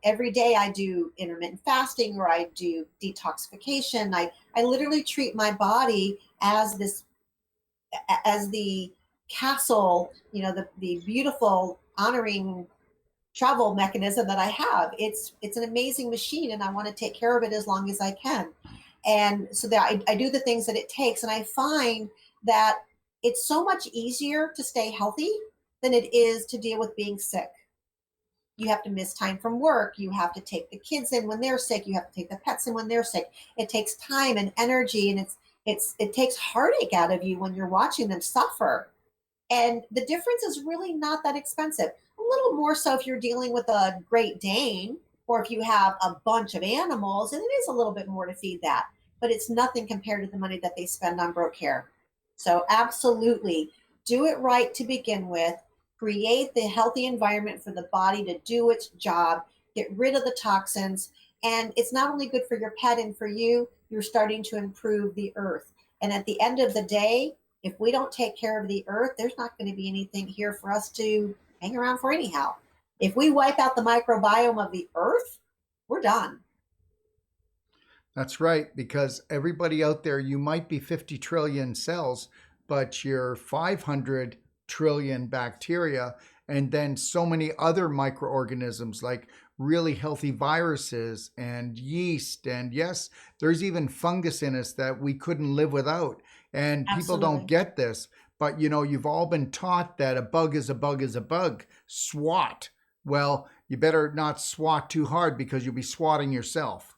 S2: Every day I do intermittent fasting, or I do detoxification. I literally treat my body as the castle, the beautiful honoring travel mechanism that I have. It's an amazing machine, and I want to take care of it as long as I can. And so that I do the things that it takes, and I find that it's so much easier to stay healthy than it is to deal with being sick. You have to miss time from work. You have to take the kids in when they're sick. You have to take the pets in when they're sick. It takes time and energy, and it takes heartache out of you when you're watching them suffer. And the difference is really not that expensive. A little more so if you're dealing with a Great Dane, or if you have a bunch of animals, and it is a little bit more to feed that, but it's nothing compared to the money that they spend on broke care. So absolutely do it right to begin with. Create the healthy environment for the body to do its job, get rid of the toxins. And it's not only good for your pet and for you, you're starting to improve the earth. And at the end of the day, If we don't take care of the earth, there's not going to be anything here for us to hang around for anyhow. If we wipe out the microbiome of the earth, we're done.
S1: That's right, because everybody out there, you might be 50 trillion cells, but you're 500 trillion bacteria, and then so many other microorganisms like really healthy viruses and yeast. And yes, there's even fungus in us that we couldn't live without. And people don't
S2: Absolutely.
S1: get this, but you've all been taught that a bug is a bug is a bug. SWAT. Well, you better not SWAT too hard because you'll be swatting yourself.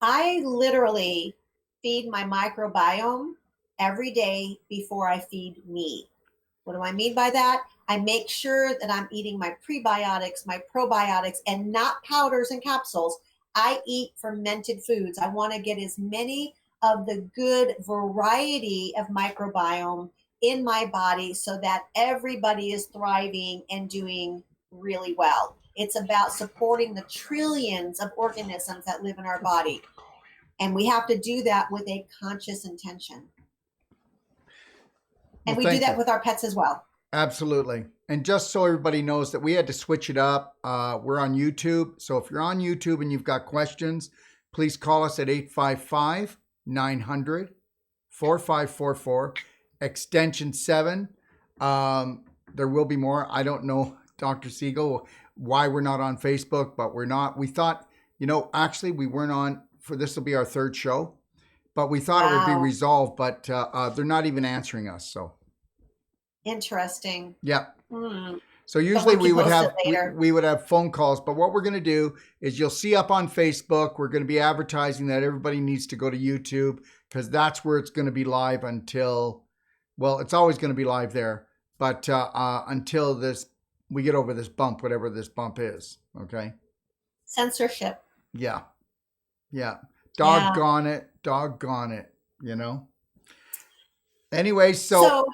S2: I literally feed my microbiome every day before I feed me. What do I mean by that? I make sure that I'm eating my prebiotics, my probiotics, and not powders and capsules. I eat fermented foods. I want to get as many of the good variety of microbiome in my body so that everybody is thriving and doing really well. It's about supporting the trillions of organisms that live in our body. And we have to do that with a conscious intention.
S1: Well,
S2: And we do
S1: thank
S2: that
S1: you.
S2: with our pets as well.
S1: Absolutely. And just so everybody knows that we had to switch it up, we're on YouTube. So if you're on YouTube and you've got questions, please call us at 855 900 4544, extension 7. There will be more. I don't know, Dr. Siegel, why we're not on Facebook, but we're not. We thought, actually, we weren't on for this will be our third show, but we thought it would be
S2: Wow.
S1: resolved, but they're not even answering us. So,
S2: Interesting.
S1: yeah.
S2: Hmm.
S1: So
S2: But
S1: usually
S2: we
S1: we
S2: can
S1: would
S2: post it
S1: have
S2: later.
S1: we would have phone calls, but what we're going to do is you'll see up on Facebook, we're going to be advertising that everybody needs to go to YouTube because that's where it's going to be live until, well, it's always going to be live there, but until this we get over this bump, whatever this bump is. Okay.
S2: Censorship.
S1: Yeah. Yeah.
S2: Yeah.
S1: Doggone it. Doggone it. You know. Anyway, so
S2: So,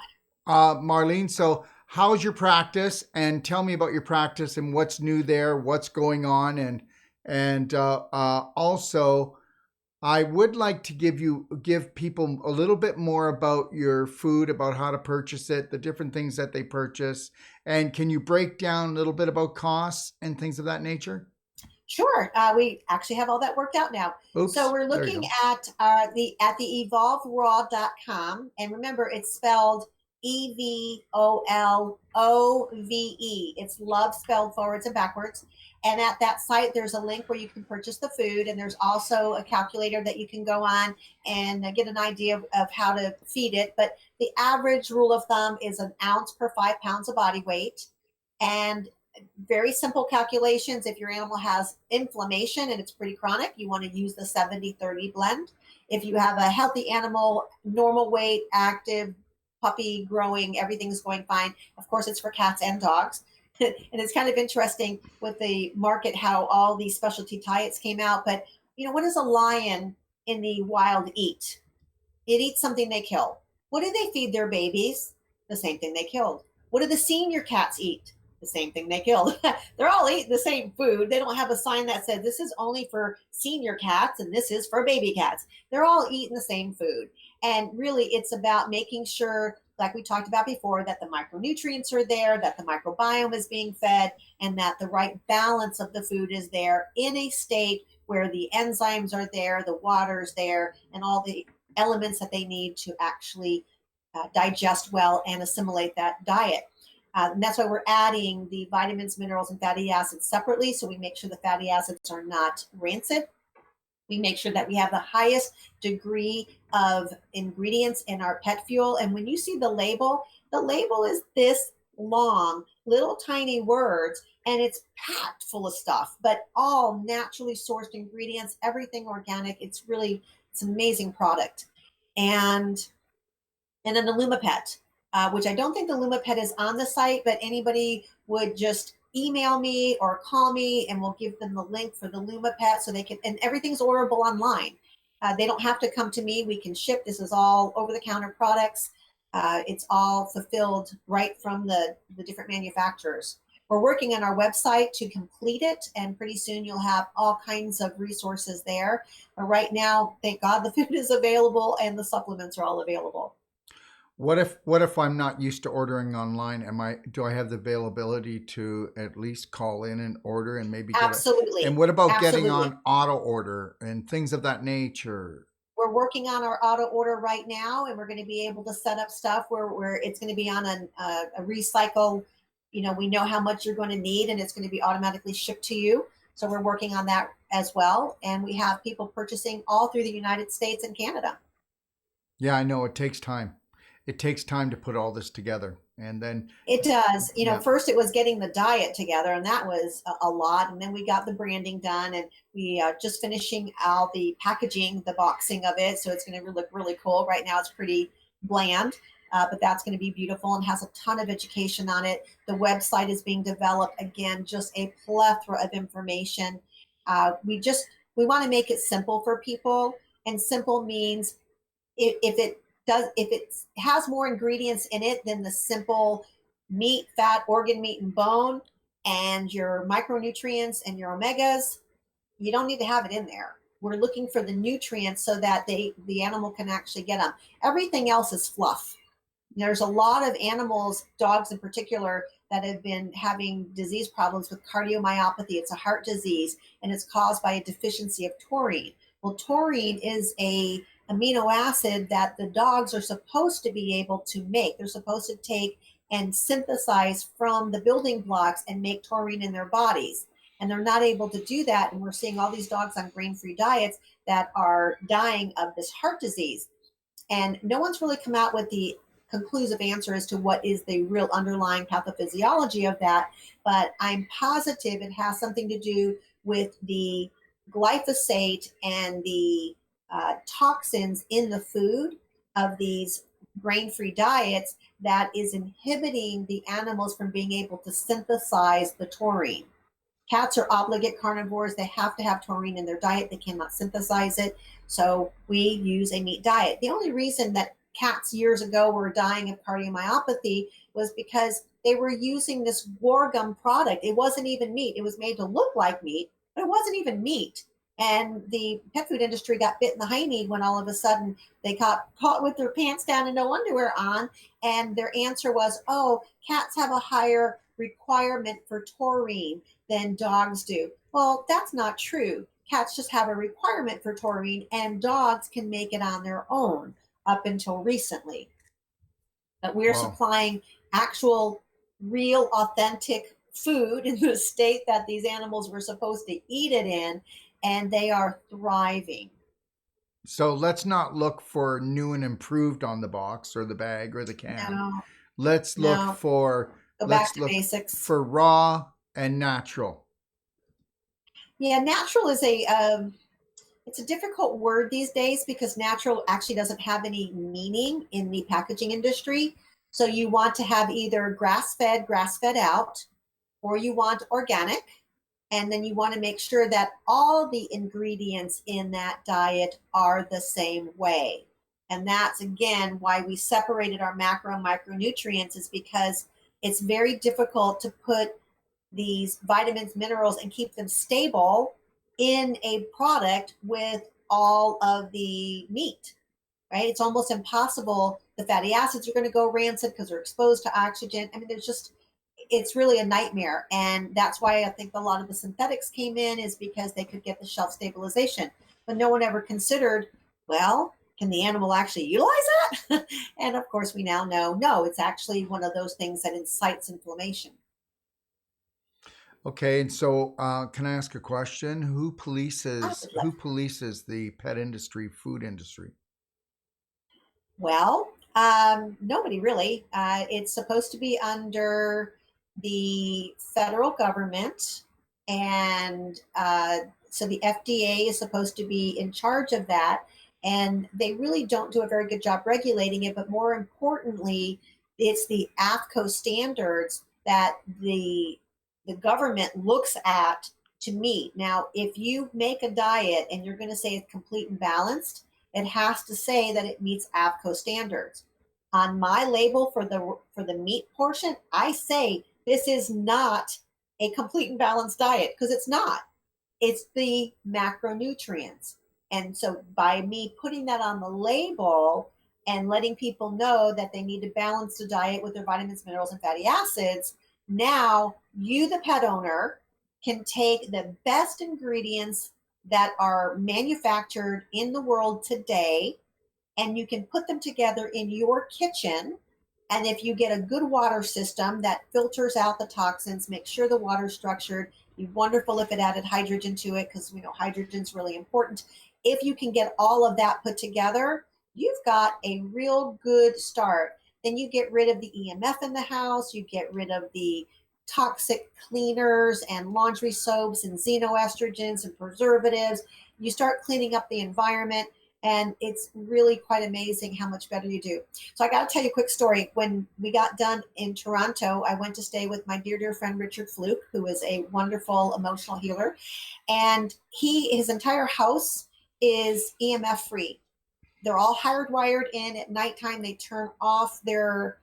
S1: Marlene, so how's your practice? And tell me about your practice and what's new there, what's going on, and also I would like to give people a little bit more about your food, about how to purchase it, the different things that they purchase, and can you break down a little bit about costs and things of that nature?
S2: sure, we actually have all that worked out now. So
S1: Oops,
S2: we're
S1: there you
S2: looking
S1: go.
S2: at the evolveraw.com, and remember it's spelled EVOLOVE. It's love spelled forwards and backwards. And at that site, there's a link where you can purchase the food, and there's also a calculator that you can go on and get an idea of how to feed it. But the average rule of thumb is an ounce per 5 pounds of body weight. And very simple calculations. If your animal has inflammation and it's pretty chronic, you want to use the 70-30 blend. If you have a healthy animal, normal weight, active, puppy growing, everything's going fine. Of course, it's for cats and dogs. And it's kind of interesting with the market how all these specialty diets came out. But, what does a lion in the wild eat? It eats something they kill. What do they feed their babies? The same thing they killed. What do the senior cats eat? The same thing they killed. They're all eating the same food. They don't have a sign that says this is only for senior cats and this is for baby cats. They're all eating the same food. And really, it's about making sure, like we talked about before, that the micronutrients are there, that the microbiome is being fed, and that the right balance of the food is there in a state where the enzymes are there, the water's there, and all the elements that they need to actually digest well and assimilate that diet. And that's why we're adding the vitamins, minerals, and fatty acids separately. So we make sure the fatty acids are not rancid. We make sure that we have the highest degree of ingredients in our pet fuel. And when you see the label is this long, little tiny words, and it's packed full of stuff, but all naturally sourced ingredients, everything organic. It's an amazing product. And then the LumaPet, which I don't think the LumaPet is on the site, but anybody would just email me or call me and we'll give them the link for the LumaPet so they can, and everything's orderable online. They don't have to come to me. We can ship. This is all over the counter products. It's all fulfilled right from the different manufacturers. We're working on our website to complete it, and pretty soon you'll have all kinds of resources there. But right now, thank God the food is available and the supplements are all available.
S1: What if I'm not used to ordering online? Do I have the availability to at least call in and order and maybe get a and
S2: Absolutely.
S1: what about getting
S2: Absolutely.
S1: on auto order and things of that nature?
S2: We're working on our auto order right now, and we're going to be able to set up stuff where it's going to be on a recycle. We know how much you're going to need, and it's going to be automatically shipped to you. So we're working on that as well. And we have people purchasing all through the United States and Canada.
S1: Yeah, I know it takes time. It takes time to put all this together. And then
S2: It does.
S1: yeah.
S2: First it was getting the diet together, and that was a lot. And then we got the branding done, and we just finishing out the packaging, the boxing of it. So it's going to look really cool. Right now it's pretty bland, but that's going to be beautiful and has a ton of education on it. The website is being developed. Again, just a plethora of information. We want to make it simple for people, and simple means if it has more ingredients in it than the simple meat, fat, organ, meat, and bone, and your micronutrients and your omegas, you don't need to have it in there. We're looking for the nutrients so that the animal can actually get them. Everything else is fluff. There's a lot of animals, dogs in particular, that have been having disease problems with cardiomyopathy. It's a heart disease, and it's caused by a deficiency of taurine. Well, taurine is a amino acid that the dogs are supposed to be able to make. They're supposed to take and synthesize from the building blocks and make taurine in their bodies. And they're not able to do that. And we're seeing all these dogs on grain-free diets that are dying of this heart disease. And no one's really come out with the conclusive answer as to what is the real underlying pathophysiology of that. But I'm positive it has something to do with the glyphosate and the toxins in the food of these grain-free diets that is inhibiting the animals from being able to synthesize the taurine. Cats are obligate carnivores. They have to have taurine in their diet. They cannot synthesize it. So we use a meat diet. The only reason that cats years ago were dying of cardiomyopathy was because they were using this war gum product. It wasn't even meat. It was made to look like meat, but it wasn't even meat. And the pet food industry got bit in the hiney when all of a sudden they got caught with their pants down and no underwear on. And their answer was, oh, cats have a higher requirement for taurine than dogs do. Well, that's not true. Cats just have a requirement for taurine, and dogs can make it on their own up until recently. But we're
S1: Wow.
S2: supplying actual, real, authentic food in the state that these animals were supposed to eat it in, and they are thriving.
S1: So let's not look for new and improved on the box or the bag or the can.
S2: No,
S1: Let's look
S2: no,
S1: for
S2: go back
S1: let's
S2: to
S1: look
S2: basics.
S1: for raw and natural.
S2: Yeah, natural is it's a difficult word these days because natural actually doesn't have any meaning in the packaging industry. So you want to have either grass fed out, or you want organic. And then you want to make sure that all the ingredients in that diet are the same way. And that's again why we separated our macro and micronutrients, is because it's very difficult to put these vitamins, minerals, and keep them stable in a product with all of the meat, right? It's almost impossible. The fatty acids are going to go rancid because they're exposed to oxygen. I mean, it's really a nightmare. And that's why I think a lot of the synthetics came in, is because they could get the shelf stabilization. But no one ever considered, well, can the animal actually utilize that? And of course, we now know, no, it's actually one of those things that incites inflammation.
S1: Okay, and so can I ask a question? Who
S2: I
S1: polices
S2: would
S1: who
S2: love.
S1: polices the pet industry, food industry?
S2: Well, nobody really. It's supposed to be under the federal government, and so the FDA is supposed to be in charge of that. And they really don't do a very good job regulating it. But more importantly, it's the AFCO standards that the government looks at to meet. Now, if you make a diet and you're going to say it's complete and balanced, it has to say that it meets AFCO standards. On my label for the meat portion, I say this is not a complete and balanced diet, because it's not. It's the macronutrients. And so by me putting that on the label, and letting people know that they need to balance the diet with their vitamins, minerals, and fatty acids. Now, you, the pet owner, can take the best ingredients that are manufactured in the world today, and you can put them together in your kitchen. And if you get a good water system that filters out the toxins, make sure the water's structured, it'd be wonderful if it added hydrogen to it, because we know hydrogen's really important. If you can get all of that put together, you've got a real good start. Then you get rid of the EMF in the house, you get rid of the toxic cleaners and laundry soaps and xenoestrogens and preservatives. You start cleaning up the environment, and it's really quite amazing how much better you do. So I got to tell you a quick story. When we got done in Toronto, I went to stay with my dear friend Richard Fluke, who is a wonderful emotional healer, and his entire house is EMF free. They're all hardwired in. At nighttime, they turn off their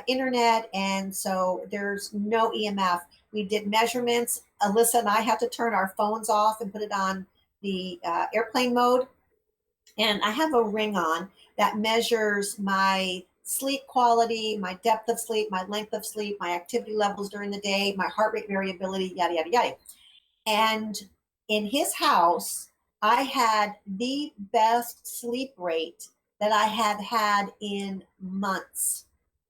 S2: internet, and so there's no EMF. We did measurements. Alyssa and I had to turn our phones off and put it on the airplane mode. And I have a ring on that measures my sleep quality, my depth of sleep, my length of sleep, my activity levels during the day, my heart rate variability, yada, yada, yada. And in his house, I had the best sleep rate that I had had in months.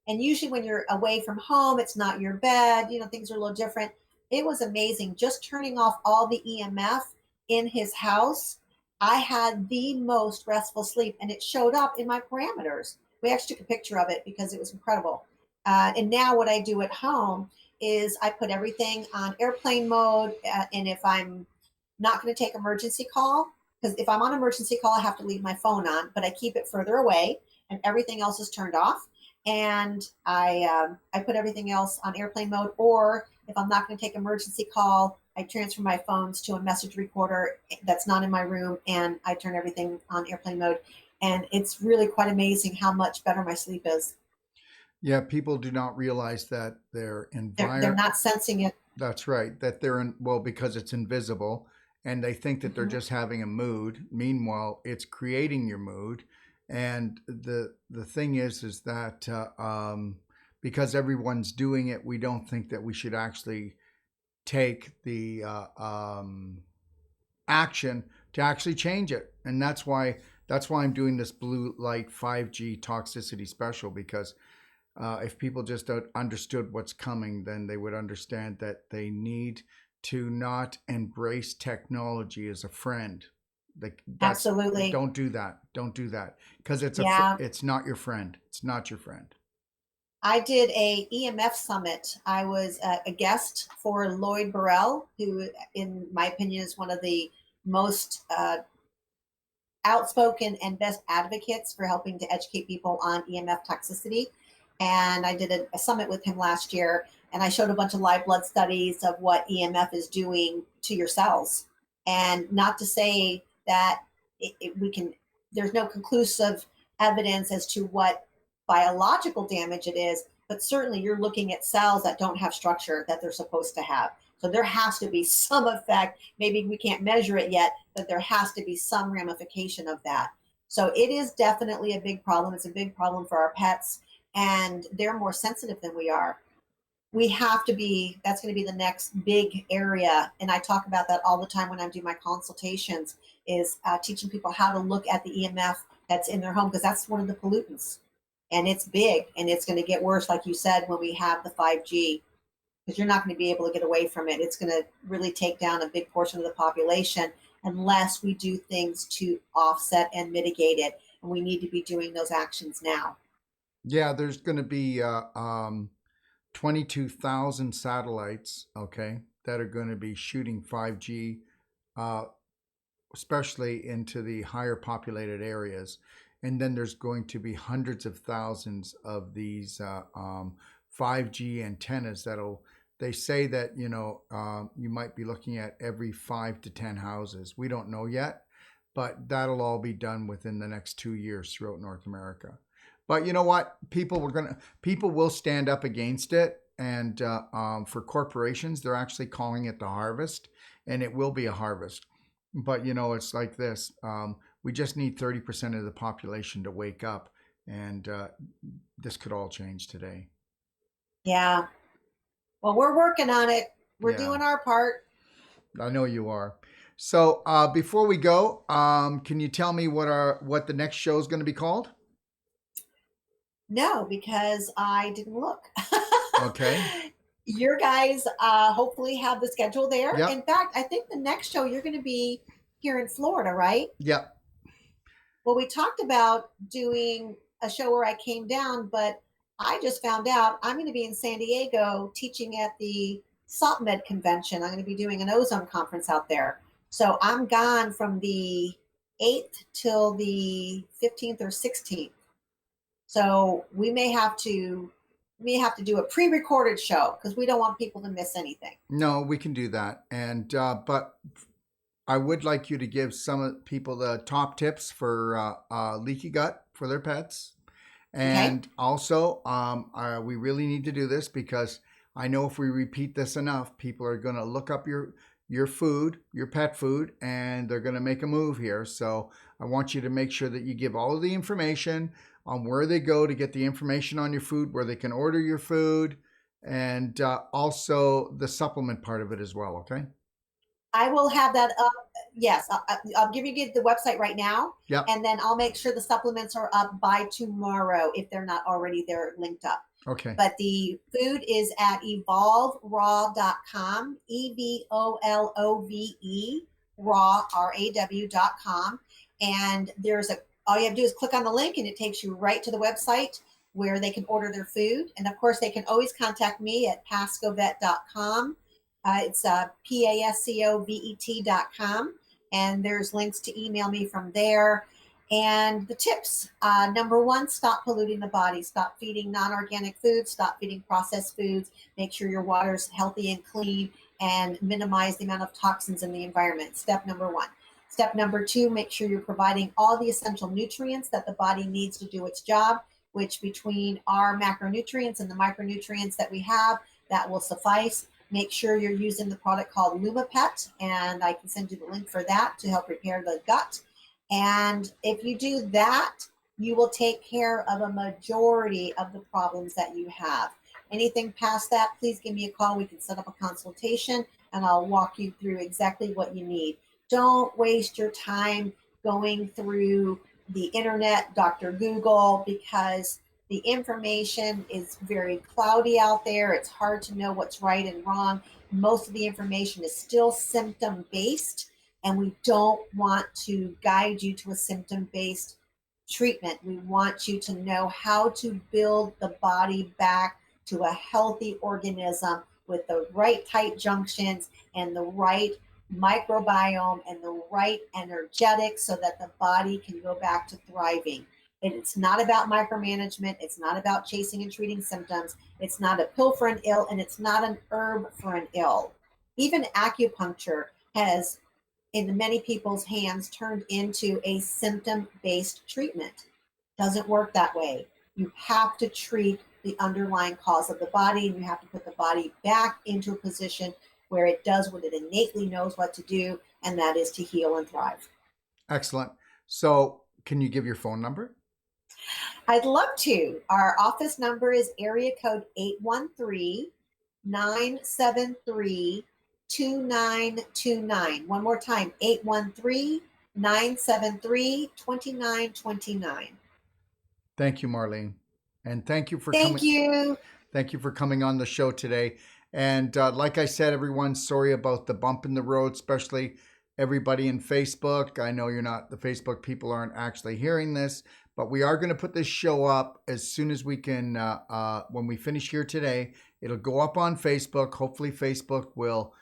S2: And usually when you're away from home, it's not your bed, things are a little different. It was amazing. Just turning off all the EMF in his house, I had the most restful sleep, and it showed up in my parameters. We actually took a picture of it because it was incredible. And now what I do at home is I put everything on airplane mode. And if I'm not going to take emergency call, because if I'm on emergency call, I have to leave my phone on, but I keep it further away, and everything else is turned off. And I put everything else on airplane mode. Or if I'm not going to take emergency call, I transfer my phones to a message recorder that's not in my room, and I turn everything on airplane mode. And it's really quite amazing how much better my sleep is.
S1: Yeah, people do not realize that their
S2: They're
S1: environment,
S2: not sensing it.
S1: that's right, that they're in, well, because it's invisible, and they think that they're
S2: Mhm.
S1: just having a mood. Meanwhile, it's creating your mood. And the thing is that because everyone's doing it, we don't think that we should actually take the action to actually change it. And that's why I'm doing this blue light 5G toxicity special, because if people just understood what's coming, then they would understand that they need to not embrace technology as a friend. That's
S2: Absolutely.
S1: don't do that. Don't do that, because
S2: Yeah.
S1: it's not your friend. It's not your friend.
S2: I did a EMF summit. I was a guest for Lloyd Burrell, who, in my opinion, is one of the most outspoken and best advocates for helping to educate people on EMF toxicity. And I did a summit with him last year, and I showed a bunch of live blood studies of what EMF is doing to your cells. And not to say that we can, there's no conclusive evidence as to what biological damage it is, but certainly you're looking at cells that don't have structure that they're supposed to have. So there has to be some effect. Maybe we can't measure it yet, but there has to be some ramification of that. So it is definitely a big problem. It's a big problem for our pets, and they're more sensitive than we are. We have to be, that's going to be the next big area. And I talk about that all the time when I do my consultations, is teaching people how to look at the EMF that's in their home, because that's one of the pollutants. And it's big, and it's going to get worse, like you said, when we have the 5G, because you're not going to be able to get away from it. It's going to really take down a big portion of the population unless we do things to offset and mitigate it. And we need to be doing those actions now.
S1: Yeah, there's going to be 22,000 satellites, okay, that are going to be shooting 5G, uh, especially into the higher populated areas. And then there's going to be hundreds of thousands of these 5G antennas they say that, you might be looking at every 5 to 10 houses. We don't know yet, but that'll all be done within the next 2 years throughout North America. But you know what? People will stand up against it. And for corporations, they're actually calling it the harvest, and it will be a harvest. But it's like this: we just need 30% of the population to wake up, And this could all change today.
S2: Yeah. Well, we're working on it. We're
S1: Yeah,
S2: doing our part.
S1: I know you are. So before we go, can you tell me what the next show is going to be called?
S2: No, because I didn't look.
S1: Okay.
S2: Your guys hopefully have the schedule there. In
S1: Yep.
S2: fact, I think the next show you're going to be here in Florida, right?
S1: Yep.
S2: Well, we talked about doing a show where I came down, but I just found out I'm going to be in San Diego teaching at the SOPMED convention. I'm going to be doing an ozone conference out there. So I'm gone from the 8th till the 15th or 16th. So we may have to do a pre-recorded show because we don't want people to miss anything.
S1: No, we can do that. And but I would like you to give some people the top tips for leaky gut for their pets.
S2: Okay.
S1: And also, we really need to do this because I know if we repeat this enough, people are going to look up your food, your pet food, and they're going to make a move here. So I want you to make sure that you give all of the information on where they go to get the information on your food, where they can order your food, and also the supplement part of it as well. Okay.
S2: I will have that up. Yes, I'll give you the website right now,
S1: Yep.
S2: and then I'll make sure the supplements are up by tomorrow if they're not already there linked up.
S1: Okay.
S2: But the food is at evolveraw.com, EVOLOVE, raw, RAW.com. And all you have to do is click on the link and it takes you right to the website where they can order their food. And of course, they can always contact me at pascovet.com. It's PASCOVET.com. And there's links to email me from there. And the tips, number one, stop polluting the body. Stop feeding non-organic foods. Stop feeding processed foods. Make sure your water's healthy and clean and minimize the amount of toxins in the environment. Step number one. Step number two, make sure you're providing all the essential nutrients that the body needs to do its job, which between our macronutrients and the micronutrients that we have, that will suffice. Make sure you're using the product called LumaPet, and I can send you the link for that to help repair the gut. And if you do that, you will take care of a majority of the problems that you have. Anything past that, please give me a call. We can set up a consultation and I'll walk you through exactly what you need. Don't waste your time going through the internet, Dr. Google, because the information is very cloudy out there. It's hard to know what's right and wrong. Most of the information is still symptom based. And we don't want to guide you to a symptom-based treatment. We want you to know how to build the body back to a healthy organism with the right tight junctions and the right microbiome and the right energetics so that the body can go back to thriving. And it's not about micromanagement. It's not about chasing and treating symptoms. It's not a pill for an ill, and it's not an herb for an ill. Even acupuncture has in many people's hands turned into a symptom-based treatment. Doesn't work that way. You have to treat the underlying cause of the body, and you have to put the body back into a position where it does what it innately knows what to do, and that is to heal and thrive.
S1: Excellent. So can you give your phone number?
S2: I'd love to. Our office number is area code 813-973-2929. One more time, 813-973-2929.
S1: Thank you, Marlene. And thank you for
S2: Thank
S1: coming.
S2: you.
S1: Thank you for coming on the show today. And like I said, everyone, sorry about the bump in the road, especially everybody in Facebook. I know the Facebook people aren't actually hearing this, but we are going to put this show up as soon as we can. When we finish here today, it'll go up on Facebook. Hopefully Facebook will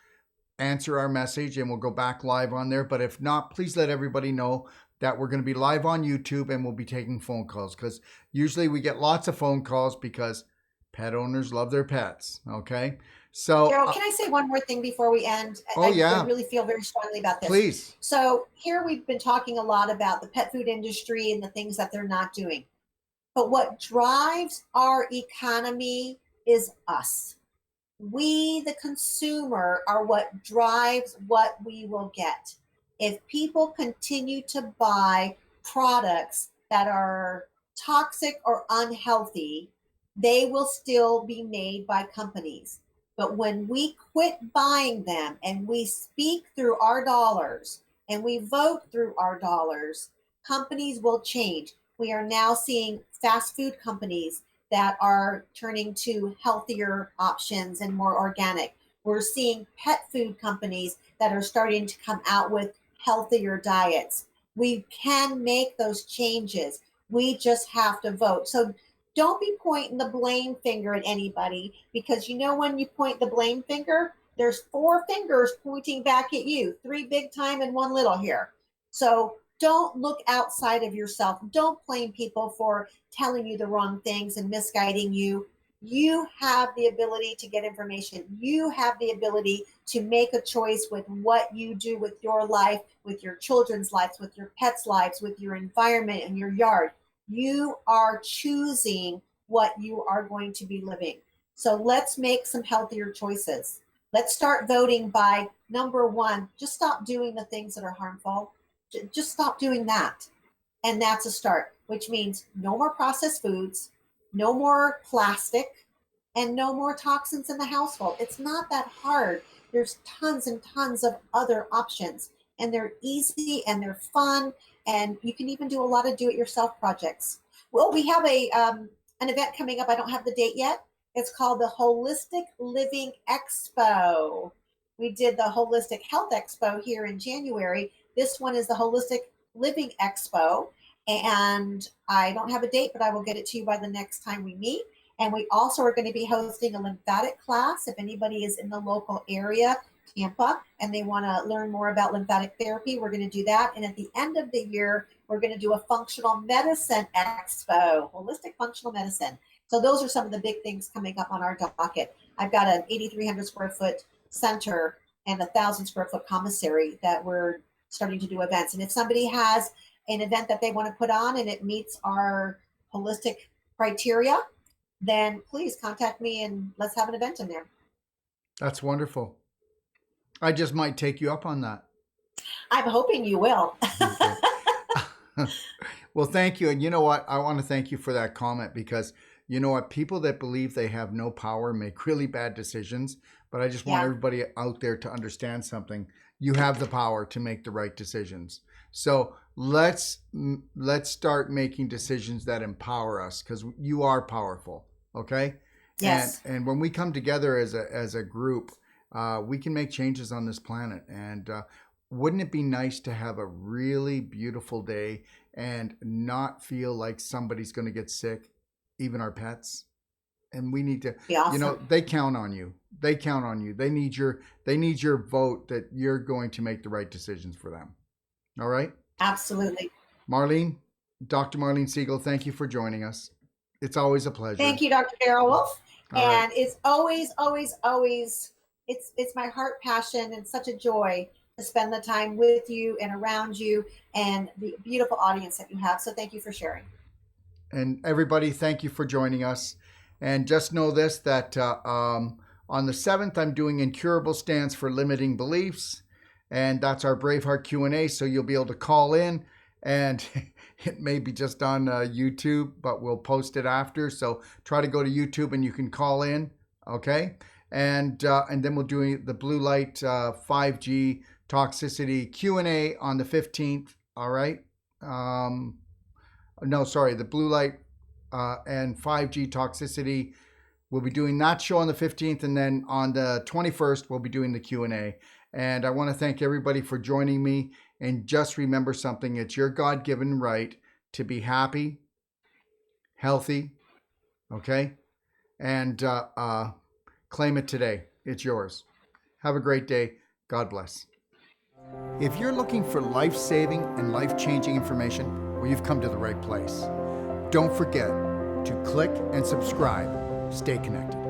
S1: answer our message and we'll go back live on there. But if not, please let everybody know that we're going to be live on YouTube and we'll be taking phone calls because usually we get lots of phone calls because pet owners love their pets. Okay. So,
S2: Darrell, can I say one more thing before we end?
S1: yeah,
S2: I really feel very strongly about this.
S1: Please.
S2: So here we've been talking a lot about the pet food industry and the things that they're not doing. But what drives our economy is us. We, the consumer, are what drives what we will get. If people continue to buy products that are toxic or unhealthy, they will still be made by companies. But when we quit buying them and we speak through our dollars and we vote through our dollars, companies will change. We are now seeing fast food companies that are turning to healthier options and more organic. We're seeing pet food companies that are starting to come out with healthier diets. We can make those changes. We just have to vote. So don't be pointing the blame finger at anybody, because you know when you point the blame finger, there's four fingers pointing back at you, three big time and one little here. So don't look outside of yourself. Don't blame people for telling you the wrong things and misguiding you. You have the ability to get information. You have the ability to make a choice with what you do with your life, with your children's lives, with your pets' lives, with your environment and your yard. You are choosing what you are going to be living. So let's make some healthier choices. Let's start voting by number one, just stop doing the things that are harmful. Just stop doing that. And that's a start, which means no more processed foods, no more plastic, and no more toxins in the household. It's not that hard. There's tons and tons of other options, and they're easy and they're fun, and you can even do a lot of do-it-yourself projects. Well, we have an event coming up. I don't have the date yet. It's called the Holistic Living Expo. We did the Holistic Health Expo here in January. This one is the Holistic Living Expo, and I don't have a date, but I will get it to you by the next time we meet. And we also are going to be hosting a lymphatic class. If anybody is in the local area, Tampa, and they want to learn more about lymphatic therapy, we're going to do that. And at the end of the year, we're going to do a functional medicine expo, holistic functional medicine. So those are some of the big things coming up on our docket. I've got an 8,300 square foot center and 1,000 square foot commissary that we're starting to do events. And if somebody has an event that they want to put on and it meets our holistic criteria, then please contact me and let's have an event in there.
S1: That's wonderful. I just might take you up on that.
S2: I'm hoping you will.
S1: Okay. Well, thank you. And you know what? I want to thank you for that comment, because you know what? People that believe they have no power make really bad decisions. But I just want everybody out there to understand something. You have the power to make the right decisions. So let's start making decisions that empower us, because you are powerful. Okay.
S2: Yes.
S1: And when we come together as a group, we can make changes on this planet. And wouldn't it be nice to have a really beautiful day and not feel like somebody's going to get sick, even our pets? And we need to,
S2: Be awesome.
S1: you know, they count on you. They count on you. They need your vote, that you're going to make the right decisions for them. All right?
S2: Absolutely.
S1: Marlene, Dr. Marlene Siegel, thank you for joining us. It's always a pleasure.
S2: Thank you, Dr. Darrell Wolfe.
S1: All
S2: And
S1: right.
S2: it's always, it's my heart passion and such a joy to spend the time with you and around you and the beautiful audience that you have. So thank you for sharing.
S1: And everybody, thank you for joining us. And just know this, that on the 7th, I'm doing Incurable Stands for Limiting Beliefs. And that's our Braveheart Q&A. So you'll be able to call in, and it may be just on YouTube, but we'll post it after. So try to go to YouTube and you can call in. Okay. And then we'll do the blue light 5G toxicity Q&A on the 15th. All right. No, sorry. The blue light and 5G toxicity. We'll be doing that show on the 15th. And then on the 21st, we'll be doing the Q&A. And I want to thank everybody for joining me. And just remember something. It's your God-given right to be happy, healthy, okay? And claim it today. It's yours. Have a great day. God bless. If you're looking for life-saving and life-changing information, well, you've come to the right place. Don't forget to click and subscribe. Stay connected.